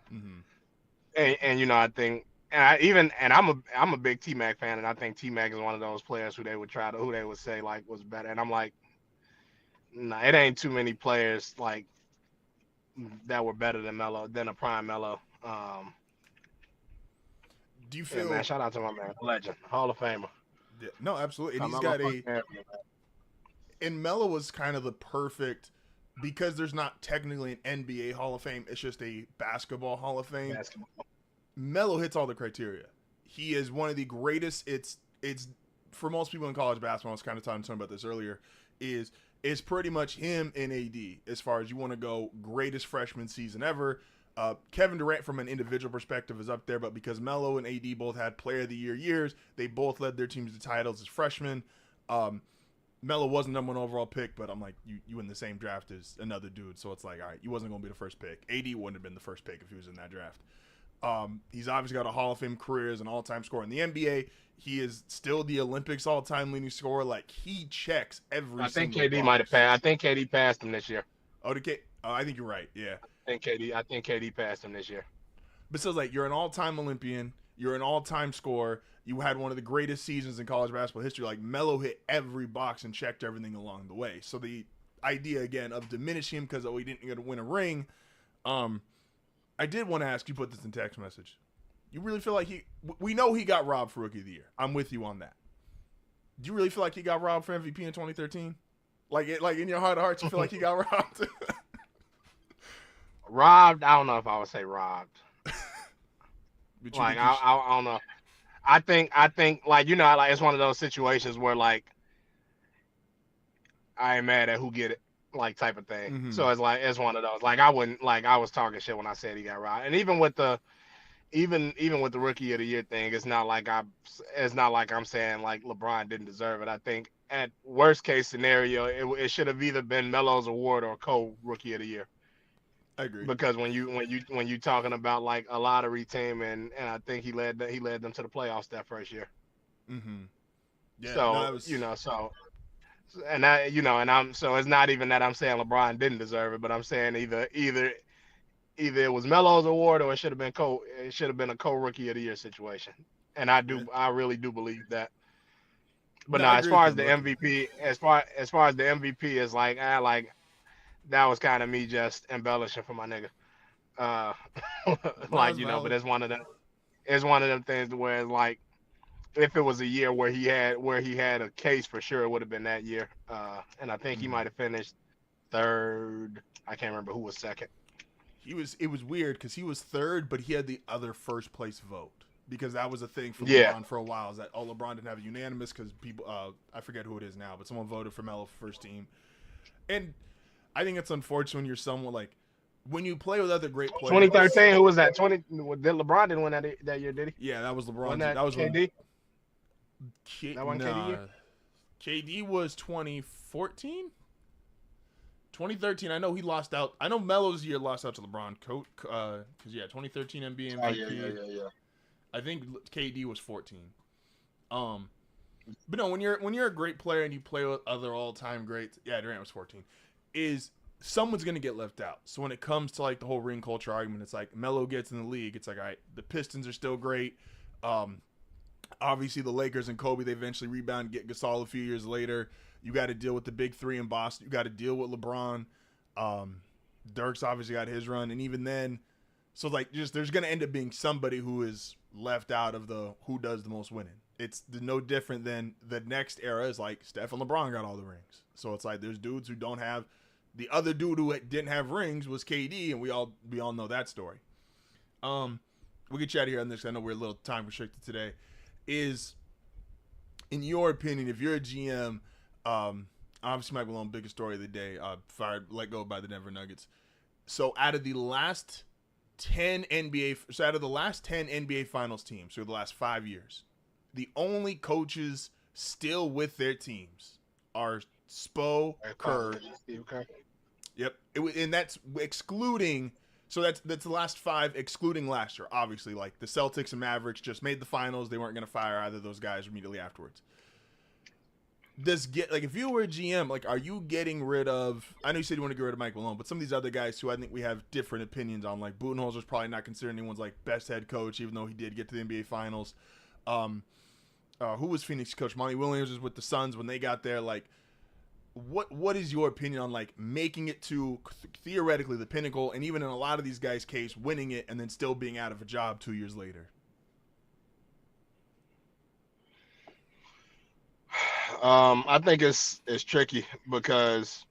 and I think. And I'm a big T-Mac fan, and I think T-Mac is one of those players who they would say like was better. And I'm like, nah, it ain't too many players like that were better than a prime Melo.
Do you feel?
Yeah, man, shout out to my man, legend, Hall of Famer.
Yeah, no, absolutely. And he's got and Melo was kind of the perfect, because there's not technically an NBA Hall of Fame. It's just a basketball Hall of Fame. Melo hits all the criteria. He is one of the greatest. It's for most people in college basketball. I was kind of talking about this earlier. Is pretty much him and AD as far as you want to go. Greatest freshman season ever. Kevin Durant from an individual perspective is up there, but because Melo and AD both had Player of the Year years, they both led their teams to titles as freshmen. Melo wasn't number one overall pick, but I'm like, you in the same draft as another dude, so it's like, all right, you wasn't going to be the first pick. AD wouldn't have been the first pick if he was in that draft. He's obviously got a Hall of Fame career as an all-time scorer in the NBA. He is still the Olympics all-time leading scorer. Like, he checks every.
I think KD might have passed. I think KD passed him this year.
Oh, I think you're right. Yeah.
I think KD passed him this year.
But so, like, you're an all-time Olympian. You're an all-time scorer. You had one of the greatest seasons in college basketball history. Like, Melo hit every box and checked everything along the way. So the idea, again, of diminishing him because, he didn't get to win a ring. I did want to ask you, put this in text message. You really feel like we know he got robbed for Rookie of the Year. I'm with you on that. Do you really feel like he got robbed for MVP in 2013? Like in your heart of hearts, you feel like he got robbed?
Robbed? I don't know if I would say robbed. Like I don't know. I think like like it's one of those situations where like I ain't mad at who get it, like type of thing.
Mm-hmm.
So it's like it's one of those. Like I wouldn't like I was talking shit when I said he got robbed. And even with the Rookie of the Year thing, it's not like I'm saying like LeBron didn't deserve it. I think at worst case scenario, it should have either been Melo's award or co-Rookie of the Year.
I agree.
Because when you talking about like a lottery team and I think he led them to the playoffs that first year.
Mm-hmm. Yeah.
So
no, was...
and so it's not even that I'm saying LeBron didn't deserve it, but I'm saying either it was Melo's award or it should have been a co-Rookie of the Year situation. And I really do believe that. But as far as the MVP, as far as the MVP is like that was kind of me just embellishing for my nigga. Like but it's one of them things where it's like if it was a year where he had a case for sure, it would have been that year. And I think he might have finished third. I can't remember who was second.
It was weird because he was third, but he had the other first place vote because that was a thing for LeBron for a while. Is that LeBron didn't have a unanimous because people I forget who it is now, but someone voted for Melo for first team, and I think it's unfortunate when you're someone like when you play with other great players.
2013, who was that? LeBron didn't win that year, did he?
Yeah, that was LeBron.
That was KD.
That one KD year? KD was 2014. 2013, I know he lost out. I know Melo's year lost out to LeBron. Because 2013 NBA MVP.
Oh, yeah.
I think KD was 14. But no, when you're a great player and you play with other all-time greats, Durant was 14. Is someone's gonna get left out. So when it comes to like the whole ring culture argument, it's like Melo gets in the league. It's like, all right, the Pistons are still great. Obviously the Lakers and Kobe, they eventually rebound and get Gasol a few years later. You got to deal with the big three in Boston. You got to deal with LeBron. Dirk's obviously got his run, and even then, so like there's gonna end up being somebody who is left out of the who does the most winning. It's no different than the next era is like Steph and LeBron got all the rings. So it's like there's dudes who don't have. The other dude who didn't have rings was KD, and we all know that story. We'll get you out of here on this. I know we're a little time restricted today. Is in your opinion, if you're a GM, obviously Mike Malone, biggest story of the day, let go by the Denver Nuggets. So out of the last 10 NBA Finals teams for the last 5 years, the only coaches still with their teams are Spo, Kerr. Yep. And that's excluding. So that's the last 5 excluding last year. Obviously, like the Celtics and Mavericks just made the finals. They weren't going to fire either of those guys immediately afterwards. If you were a GM, like, are you getting rid of? I know you said you want to get rid of Mike Malone, but some of these other guys who I think we have different opinions on, like Budenholzer's probably not considered anyone's like best head coach, even though he did get to the NBA Finals. Who was Phoenix coach? Monty Williams was with the Suns when they got there. Like, what is your opinion on like making it to theoretically the pinnacle, and even in a lot of these guys' case, winning it and then still being out of a job 2 years later?
I think it's tricky because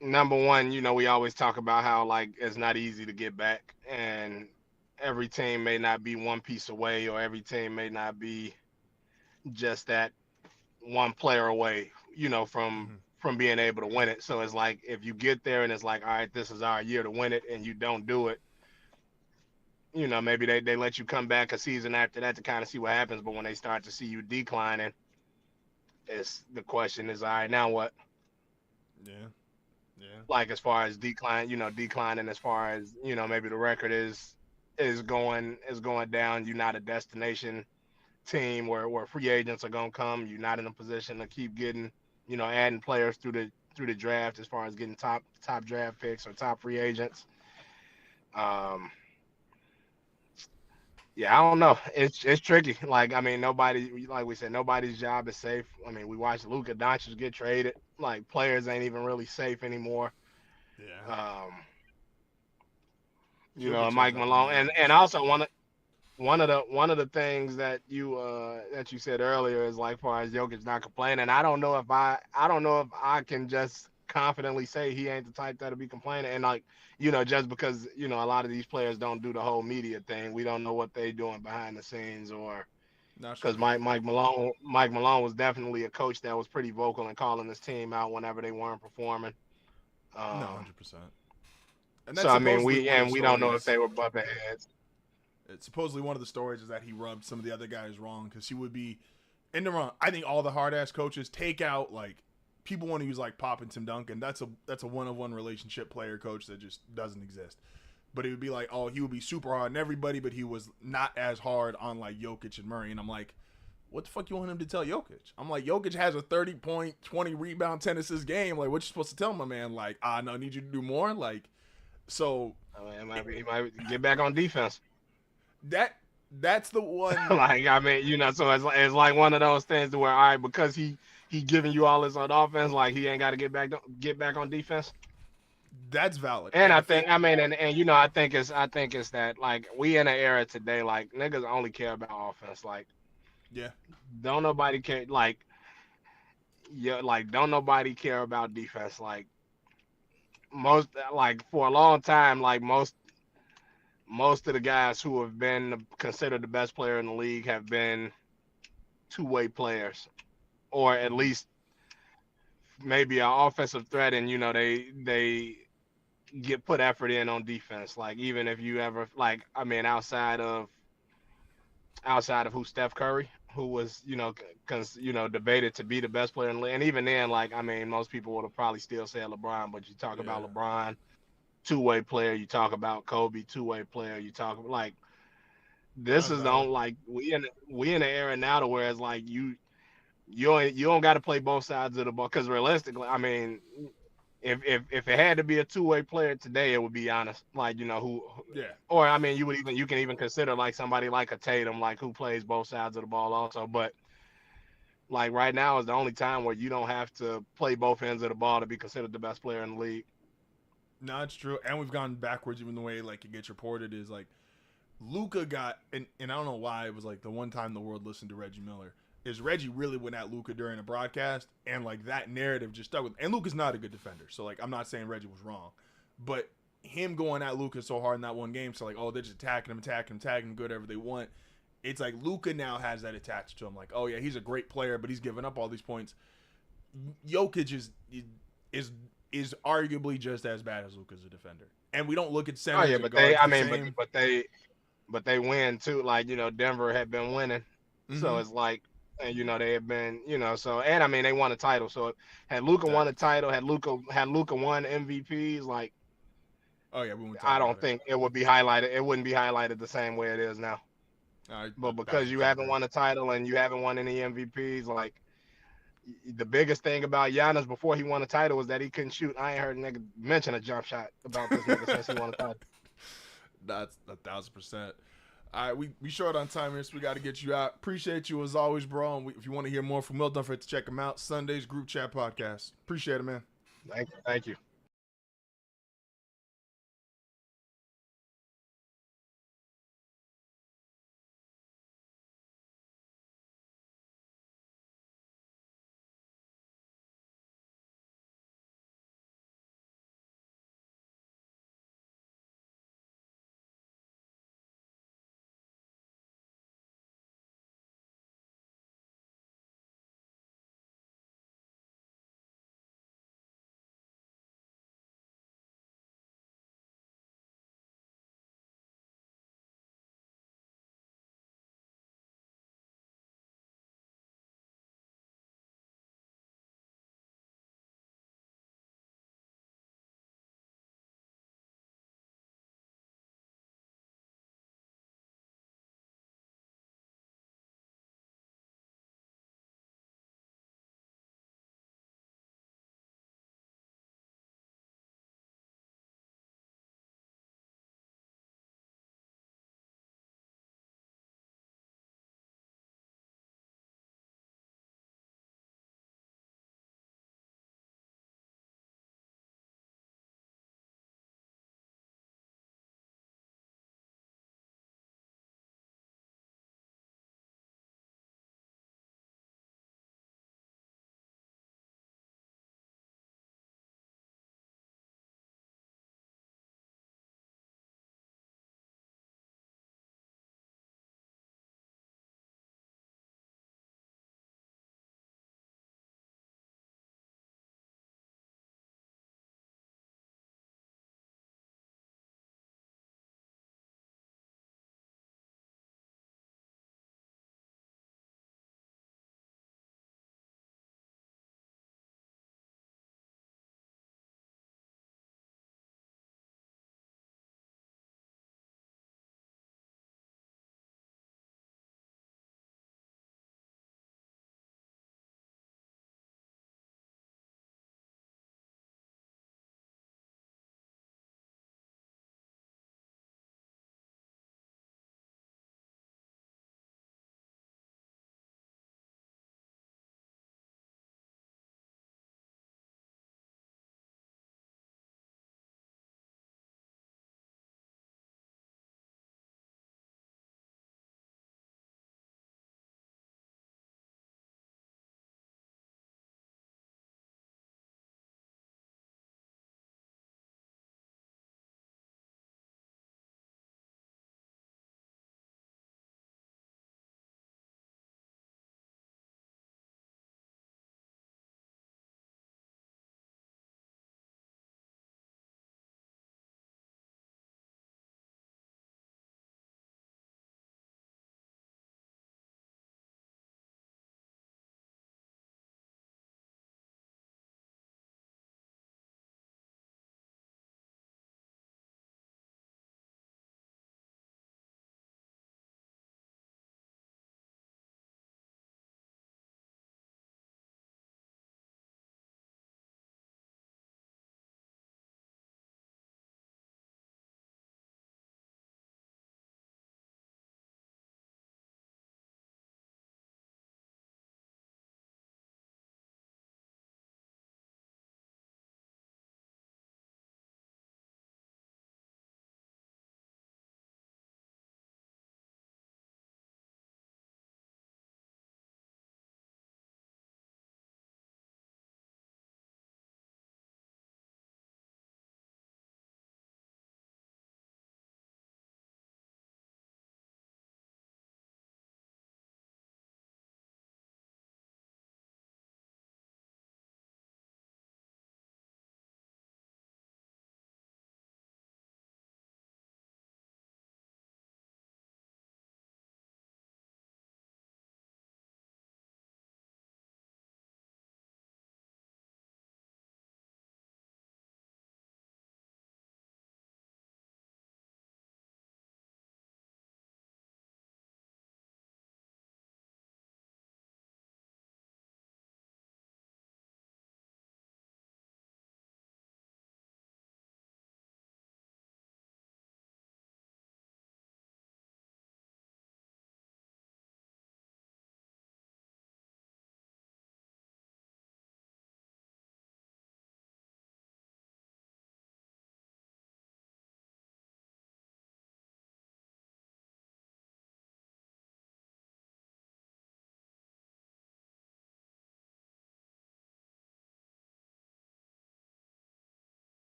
number one, we always talk about how like it's not easy to get back, and every team may not be one piece away, or every team may not be just that one player away, from being able to win it. So it's like if you get there and it's like, all right, this is our year to win it, and you don't do it, maybe they let you come back a season after that to kind of see what happens. But when they start to see you declining, the question is, all right, now what?
Yeah.
Like as far as declining as far as, maybe the record is going down. You're not a destination team where free agents are going to come. You're not in a position to keep getting, adding players through the draft as far as getting top draft picks or top free agents. Yeah, I don't know. It's tricky. Like, I mean, like we said, nobody's job is safe. I mean, we watched Luka Doncic get traded. Like, players ain't even really safe anymore.
Yeah.
You
Jokic
know,
has
Mike
that
Malone,
dynamic.
and also one of the things that you said earlier is like, far as Jokic not complaining. I don't know if I can just confidently say he ain't the type that'll be complaining. And like, just because a lot of these players don't do the whole media thing, we don't know what they doing behind the scenes, or
Not
because
true.
Mike Malone was definitely a coach that was pretty vocal in calling his team out whenever they weren't performing.
No,
Um,
100%. And
so
that's
I mean,
supposedly
we
one of the
and we don't know if
stories.
they were bumping heads.
It's supposedly one of the stories is that he rubbed some of the other guys wrong because he would be in the wrong. I think all the hard ass coaches take out like people want to use like Pop and Tim Duncan. That's a one-on-one relationship player coach that just doesn't exist. But it would be like, oh, he would be super hard on everybody, but he was not as hard on like Jokic and Murray. And I'm like, what the fuck you want him to tell Jokic? I'm like, Jokic has a 30-point, 20 rebound, 10 assist game. Like, what you supposed to tell my man? Like, no, I need you to do more. Like, so
I mean, he might get back on defense.
that's the one.
Like, I mean, so it's like one of those things to where, all right, because he giving you all this on offense, like he ain't got to get back on defense.
That's valid.
And
And
I
I feel
think, I mean, and I think it's that, like, we in an era today, like, niggas only care about offense. Like,
yeah.
don't nobody care. Like, yeah, like, don't nobody care about defense. Like, for a long time, like most of the guys who have been considered the best player in the league have been two-way players, or at least maybe an offensive threat, and they get put effort in on defense. Like, even if you ever, like, I mean, outside of who, Steph Curry, who was debated to be the best player in the league, and even then, like, I mean, most people would have probably still said LeBron. But you talk
Yeah.
about LeBron, two-way player. You talk about Kobe, two-way player. You talk like, this
That's
is the
valid.
only, like, we in the era now to where it's like you don't got to play both sides of the ball, because realistically, I mean, if it had to be a two-way player today, it would be honest. Like, who,
Yeah.
or I mean, you can even consider like somebody like a Tatum, like, who plays both sides of the ball also. But like, right now is the only time where you don't have to play both ends of the ball to be considered the best player in the league.
No, it's true. And we've gone backwards even the way like it gets reported is like Luka got and I don't know why it was like the one time the world listened to Reggie Miller is Reggie really went at Luka during a broadcast, and like that narrative just stuck with. And Luka's not a good defender, so like I'm not saying Reggie was wrong, but him going at Luka so hard in that one game, so like, oh, they're just attacking him, tagging him, good whatever they want. It's like Luka now has that attached to him. Like, oh yeah, he's a great player, but he's giving up all these points. Jokic is arguably just as bad as Luka as a defender, and we don't look at
Oh
centers
yeah,
and
but they,
guards
I
the
mean,
same.
but they win too. Like, Denver had been winning,
Mm-hmm.
so it's like, and they have been, so, and I mean, they won a title. So had Luka won a
Facts.
title, had Luka won MVPs, like,
Oh yeah, we won't talk
I
about
don't
it.
think it would be highlighted. It wouldn't be highlighted the same way it is now.
I
But because you
1,000%
haven't
agree.
won a title and you haven't won any MVPs, like, the biggest thing about Giannis before he won a title was that he couldn't shoot. I ain't heard a nigga mention a jump shot about this nigga since he won a title.
That's 1,000%. All right, we short on time here, so we got to get you out. Appreciate you as always, bro. And if you want to hear more from Will, don't forget to check him out. Sunday's Group Chat Podcast. Appreciate it, man.
Thank you.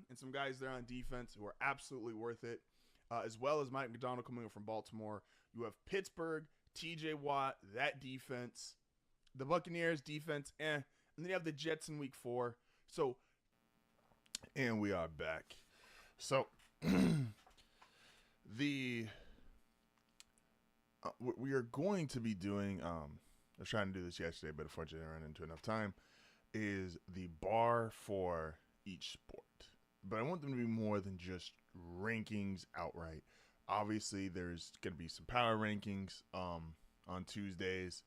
and some guys there on defense who are absolutely worth it, as well as Mike McDonald coming in from Baltimore. You have Pittsburgh, TJ Watt, that defense. The Buccaneers defense, and then you have the Jets in week 4. So, and we are back. So, we are going to be doing, I was trying to do this yesterday, but unfortunately I ran into enough time, is the bar for each sport. But I want them to be more than just rankings outright. Obviously, there's going to be some power rankings on Tuesdays,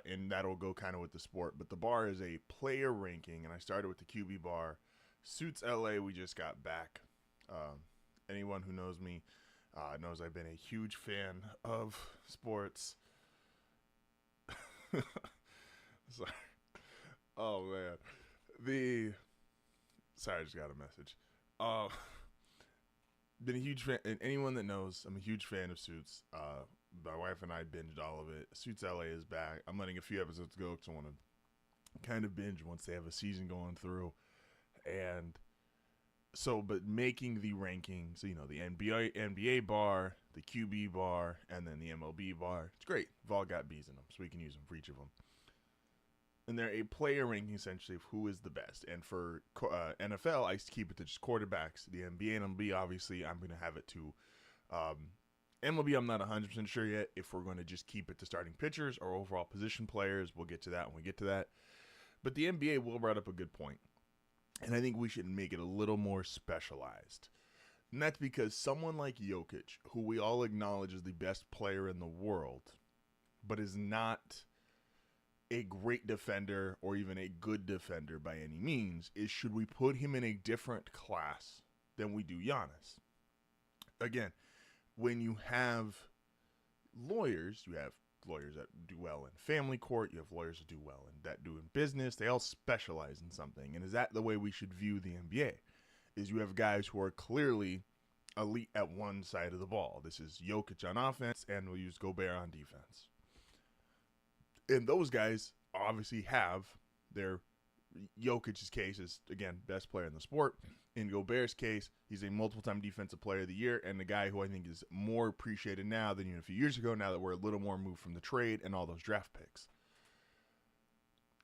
and that'll go kind of with the sport. But the bar is a player ranking, and I started with the QB bar. Suits LA, we just got back. Anyone who knows me knows I've been a huge fan of sports. Sorry. Oh, man. Sorry, I just got a message. Been a huge fan, and anyone that knows, I'm a huge fan of Suits. My wife and I binged all of it. Suits LA is back. I'm letting a few episodes go because I want to kind of binge once they have a season going through. And so, but making the rankings, you know, the NBA bar, the QB bar, and then the MLB bar, it's great. We've all got B's in them, so we can use them for each of them. And they're a player ranking, essentially, of who is the best. And for NFL, I used to keep it to just quarterbacks. The NBA and MLB, obviously, I'm going to have it to MLB, I'm not 100% sure yet if we're going to just keep it to starting pitchers or overall position players. We'll get to that when we get to that. But the NBA will brought up a good point. And I think we should make it a little more specialized. And that's because someone like Jokic, who we all acknowledge is the best player in the world, but is not a great defender or even a good defender by any means, is should we put him in a different class than we do Giannis? Again, when you have lawyers, you have lawyers that do well in family court, you have lawyers that do well in business, they all specialize in something. And is that the way we should view the NBA? Is you have guys who are clearly elite at one side of the ball. This is Jokic on offense, and we'll use Gobert on defense. And those guys obviously have their, Jokic's case is, again, best player in the sport. In Gobert's case, he's a multiple-time defensive player of the year and the guy who I think is more appreciated now than even a few years ago, now that we're a little more moved from the trade and all those draft picks.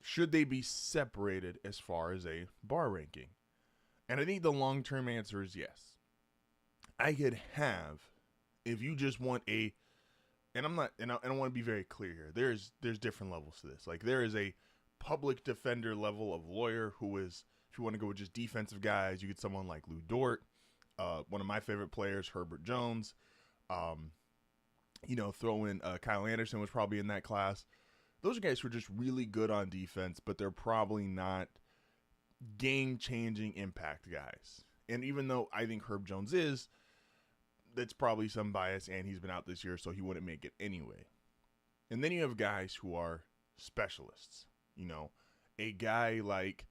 Should they be separated as far as a bar ranking? And I think the long-term answer is yes. I could have, if you just want a, and I'm not, and I want to be very clear here, there's different levels to this. Like, there is a public defender level of lawyer who is, if you want to go with just defensive guys, you get someone like Lou Dort, one of my favorite players, Herbert Jones. Throw in Kyle Anderson was probably in that class. Those are guys who are just really good on defense, but they're probably not game-changing impact guys. And even though I think Herb Jones is, that's probably some bias, and he's been out this year, so he wouldn't make it anyway. And then you have guys who are specialists. You know, a guy like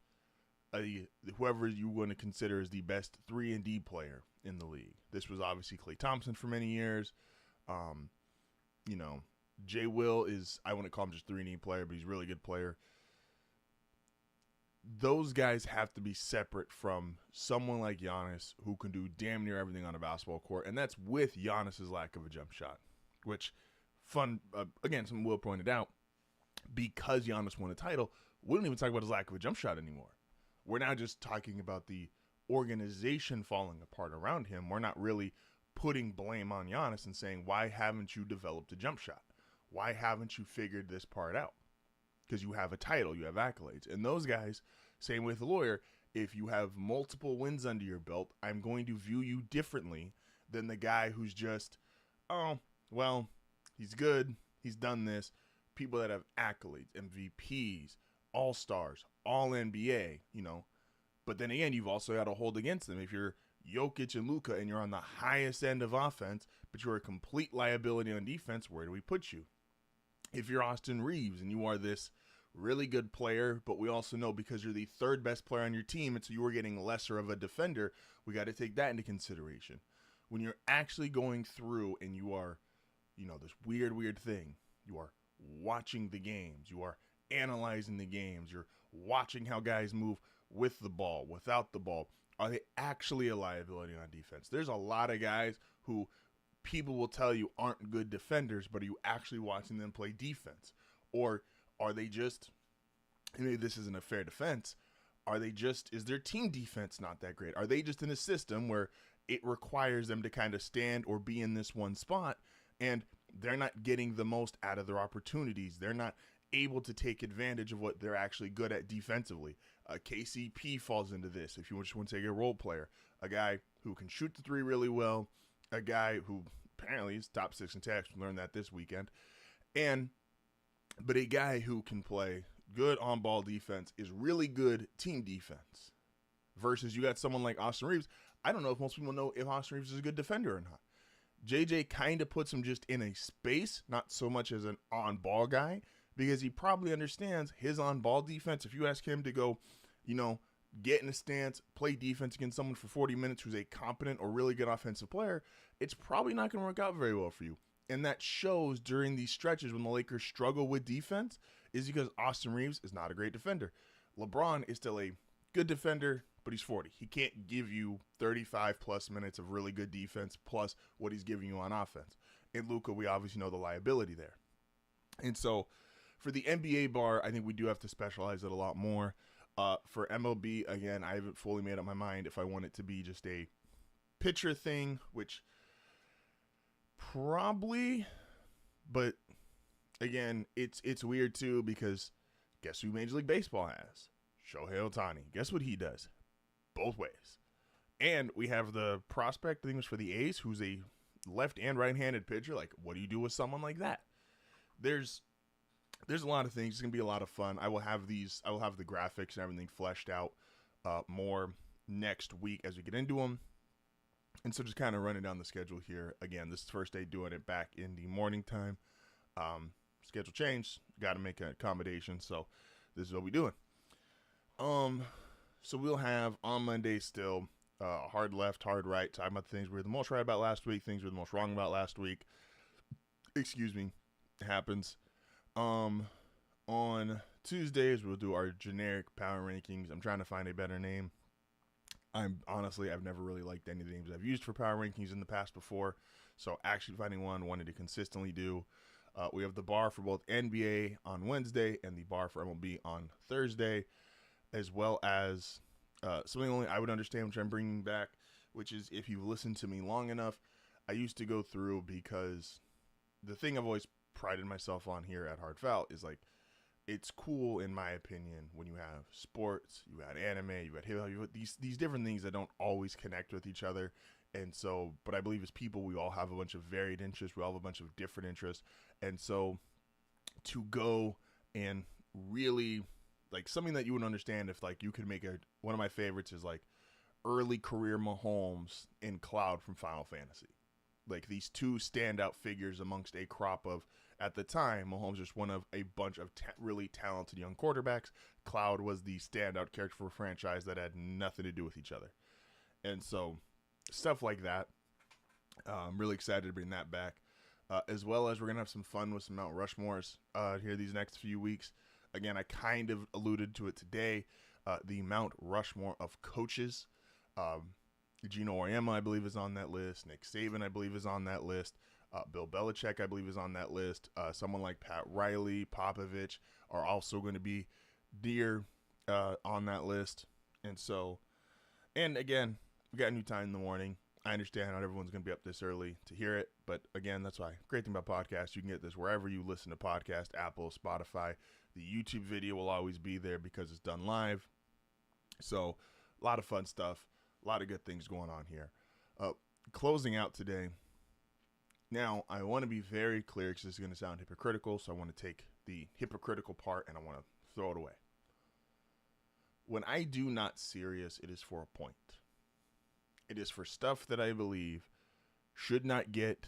whoever you want to consider is the best 3-and-D player in the league. This was obviously Klay Thompson for many years. Jay Will is, I wouldn't call him just 3-and-D player, but he's a really good player. Those guys have to be separate from someone like Giannis, who can do damn near everything on a basketball court, and that's with Giannis's lack of a jump shot, which, again, something Will pointed out, because Giannis won a title, we don't even talk about his lack of a jump shot anymore. We're now just talking about the organization falling apart around him. We're not really putting blame on Giannis and saying, why haven't you developed a jump shot? Why haven't you figured this part out? Because you have a title, you have accolades. And those guys, same with the lawyer, if you have multiple wins under your belt, I'm going to view you differently than the guy who's just, oh, well, he's good, he's done this. People that have accolades, MVPs, All-Stars, All-NBA, But then again, you've also got to hold against them. If you're Jokic and Luka and you're on the highest end of offense, but you're a complete liability on defense, where do we put you? If you're Austin Reeves and you are this really good player, but we also know because you're the third best player on your team, and so you are getting lesser of a defender, we got to take that into consideration. When you're actually going through and you are, this weird thing, you are watching the games, you are analyzing the games, you're watching how guys move with the ball, without the ball, are they actually a liability on defense? There's a lot of guys who people will tell you aren't good defenders, but are you actually watching them play defense? Or are they just, maybe this isn't a fair defense, is their team defense not that great? Are they just in a system where it requires them to kind of stand or be in this one spot, and they're not getting the most out of their opportunities? They're not able to take advantage of what they're actually good at defensively. KCP falls into this. If you just want to take a role player, a guy who can shoot the three really well, a guy who apparently is top 6 in tax, learned that this weekend, but a guy who can play good on-ball defense is really good team defense. Versus you got someone like Austin Reeves. I don't know if most people know if Austin Reeves is a good defender or not. JJ kind of puts him just in a space, not so much as an on-ball guy, because he probably understands his on-ball defense. If you ask him to go, get in a stance, play defense against someone for 40 minutes who's a competent or really good offensive player, it's probably not going to work out very well for you. And that shows during these stretches when the Lakers struggle with defense is because Austin Reeves is not a great defender. LeBron is still a good defender, but he's 40. He can't give you 35-plus minutes of really good defense plus what he's giving you on offense. And Luka, we obviously know the liability there. And so for the NbaBar, I think we do have to specialize it a lot more. For MLB, again, I haven't fully made up my mind if I want it to be just a pitcher thing, which probably, but again, it's weird too because guess who Major League Baseball has? Shohei Ohtani. Guess what he does? Both ways. And we have the prospect, I think it was for the A's, who's a left and right-handed pitcher. Like, what do you do with someone like that? There's a lot of things. It's gonna be a lot of fun. I will have the graphics and everything fleshed out more next week as we get into them. And so just kind of running down the schedule here. Again, this is the first day doing it back in the morning time. Schedule changed. Got to make an accommodation. So this is what we're doing. So we'll have on Monday still hard left, hard right. Talking about the things we were the most right about last week. Things we were the most wrong about last week. Excuse me. Happens. On Tuesdays, we'll do our generic power rankings. I'm trying to find a better name. I've never really liked any of the names I've used for power rankings in the past before. So actually finding one, wanted to consistently do. We have the bar for both NBA on Wednesday and the bar for MLB on Thursday, as well as something only I would understand, which I'm bringing back, which is if you've listened to me long enough, I used to go through, because the thing I've always prided myself on here at HardFoul is like, it's cool, in my opinion, when you have sports, you got anime, you got hip hop, you got these different things that don't always connect with each other. And so, but I believe as people, we all have a bunch of varied interests. We all have a bunch of different interests. And so to go and really, like, something that you would understand if, like, you could make one of my favorites is, like, early career Mahomes and Cloud from Final Fantasy. Like, these two standout figures amongst a crop of, at the time, Mahomes was one of a bunch of really talented young quarterbacks. Cloud was the standout character for a franchise that had nothing to do with each other. And so, stuff like that. I'm really excited to bring that back. As well as we're going to have some fun with some Mount Rushmores here these next few weeks. Again, I kind of alluded to it today. The Mount Rushmore of coaches. Gino Auriemma, I believe, is on that list. Nick Saban, I believe, is on that list. Bill Belichick, I believe, is on that list. Someone like Pat Riley, Popovich are also going to be on that list. And so, and again, we got a new time in the morning. I understand not everyone's going to be up this early to hear it. But again, that's why. Great thing about podcasts, you can get this wherever you listen to podcasts, Apple, Spotify. The YouTube video will always be there because it's done live. So a lot of fun stuff. A lot of good things going on here. Closing out today. Now, I want to be very clear because this is going to sound hypocritical, so I want to take the hypocritical part and I want to throw it away. When I do not serious, it is for a point. It is for stuff that I believe should not get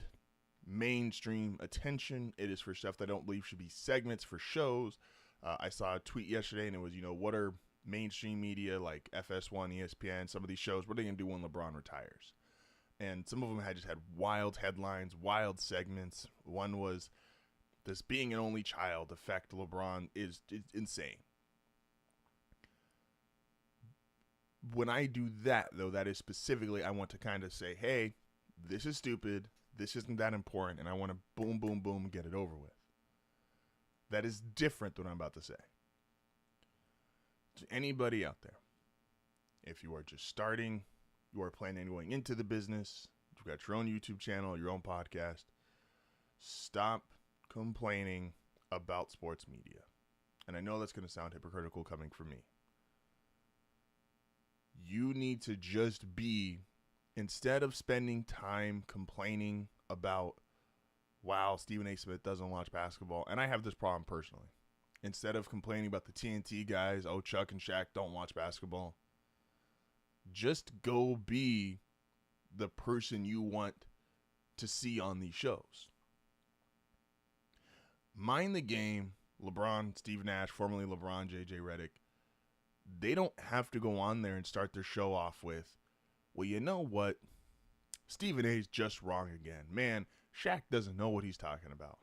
mainstream attention. It is for stuff that I don't believe should be segments for shows. I saw a tweet yesterday and it was, what are mainstream media like FS1, ESPN, some of these shows, what are they going to do when LeBron retires? And some of them had wild headlines, wild segments. One was, does being an only child affect LeBron? Is insane. when I do that, though, that is specifically, I want to kind of say, hey, this is stupid. This isn't that important. And I want to boom, boom, boom, get it over with. That is different than what I'm about to say. To anybody out there, if you are just starting, you are planning on going into the business, you've got your own YouTube channel, your own podcast, stop complaining about sports media. And I know that's going to sound hypocritical coming from me. You need to just be, instead of spending time complaining about, wow, Stephen A. Smith doesn't watch basketball, and I have this problem personally. Instead of complaining about the TNT guys, oh, Chuck and Shaq don't watch basketball, just go be the person you want to see on these shows. Mind the Game, LeBron, Steve Nash, formerly LeBron, JJ Redick, they don't have to go on there and start their show off with, well, you know what? Stephen A's just wrong again. Man, Shaq doesn't know what he's talking about.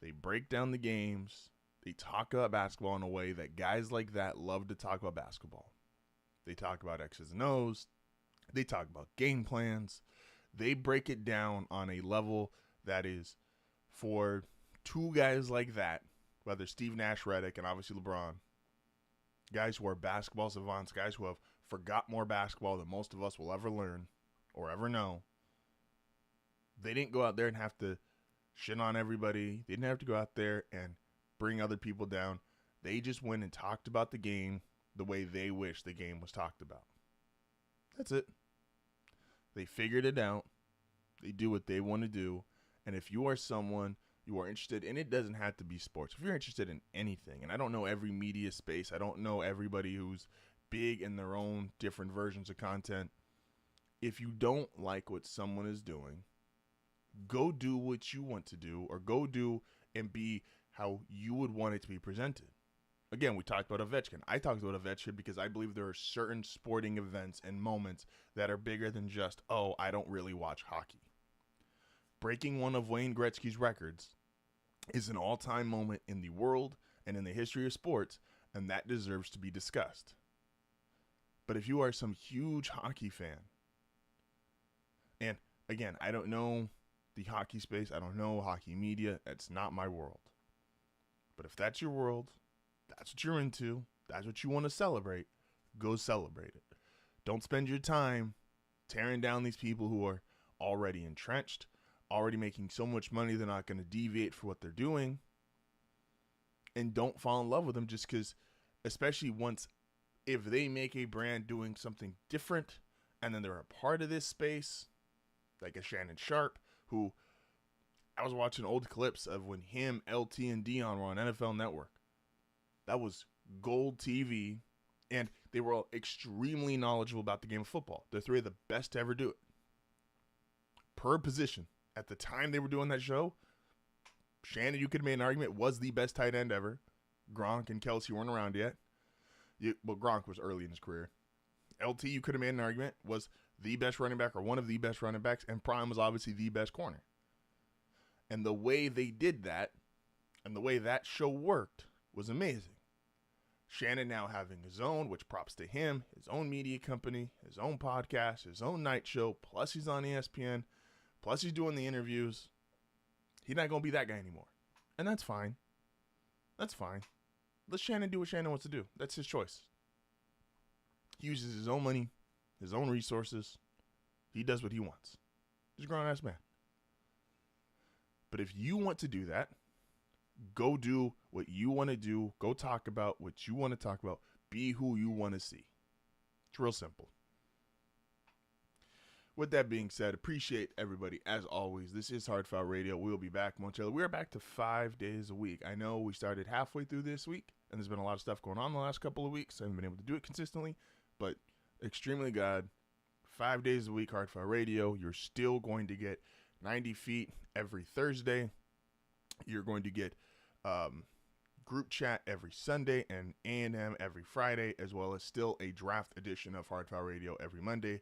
They break down the games. They talk about basketball in a way that guys like that love to talk about basketball. They talk about X's and O's. They talk about game plans. They break it down on a level that is for two guys like that, whether Steve Nash, Redick, and obviously LeBron, guys who are basketball savants, guys who have forgot more basketball than most of us will ever learn or ever know. They didn't go out there and have to shit on everybody. They didn't have to go out there and bring other people down. They just went and talked about the game the way they wish the game was talked about. That's it. They figured it out. They do what they want to do. And if you are someone you are interested in, it doesn't have to be sports. If you're interested in anything, and I don't know every media space, I don't know everybody who's big in their own different versions of content. If you don't like what someone is doing, go do what you want to do, or go do and be how you would want it to be presented. Again, we talked about Ovechkin. I talked about Ovechkin because I believe there are certain sporting events and moments that are bigger than just, oh, I don't really watch hockey. Breaking one of Wayne Gretzky's records is an all-time moment in the world and in the history of sports, and that deserves to be discussed. But if you are some huge hockey fan, and again, I don't know the hockey space, I don't know hockey media, it's not my world. But if that's your world, that's what you're into, that's what you want to celebrate, go celebrate it. Don't spend your time tearing down these people who are already entrenched, already making so much money they're not going to deviate for what they're doing. And don't fall in love with them just because, especially if they make a brand doing something different and then they're a part of this space, like a Shannon Sharp, who I was watching old clips of when him, LT, and Dion were on NFL Network. That was gold TV, and they were all extremely knowledgeable about the game of football. They're three of the best to ever do it. Per position. At the time they were doing that show, Shannon, you could have made an argument, was the best tight end ever. Gronk and Kelsey weren't around yet. Well, Gronk was early in his career. LT, you could have made an argument, was the best running back or one of the best running backs, and Prime was obviously the best corner. And the way they did that, and the way that show worked, was amazing. Shannon now having his own, which props to him, his own media company, his own podcast, his own night show, plus he's on ESPN, plus he's doing the interviews. He's not going to be that guy anymore. And that's fine. That's fine. Let Shannon do what Shannon wants to do. That's his choice. He uses his own money, his own resources. He does what he wants. He's a grown-ass man. But if you want to do that, go do what you want to do. Go talk about what you want to talk about. Be who you want to see. It's real simple. With that being said, appreciate everybody as always. This is HardFoul Radio. We'll be back momentarily. We are back to 5 days a week. I know we started halfway through this week, and there's been a lot of stuff going on the last couple of weeks. I haven't been able to do it consistently, but extremely glad. 5 days a week, HardFoul Radio. You're still going to get 90 feet every Thursday. You're going to get group chat every Sunday and A&M every Friday, as well as still a draft edition of HardFoul Radio every Monday.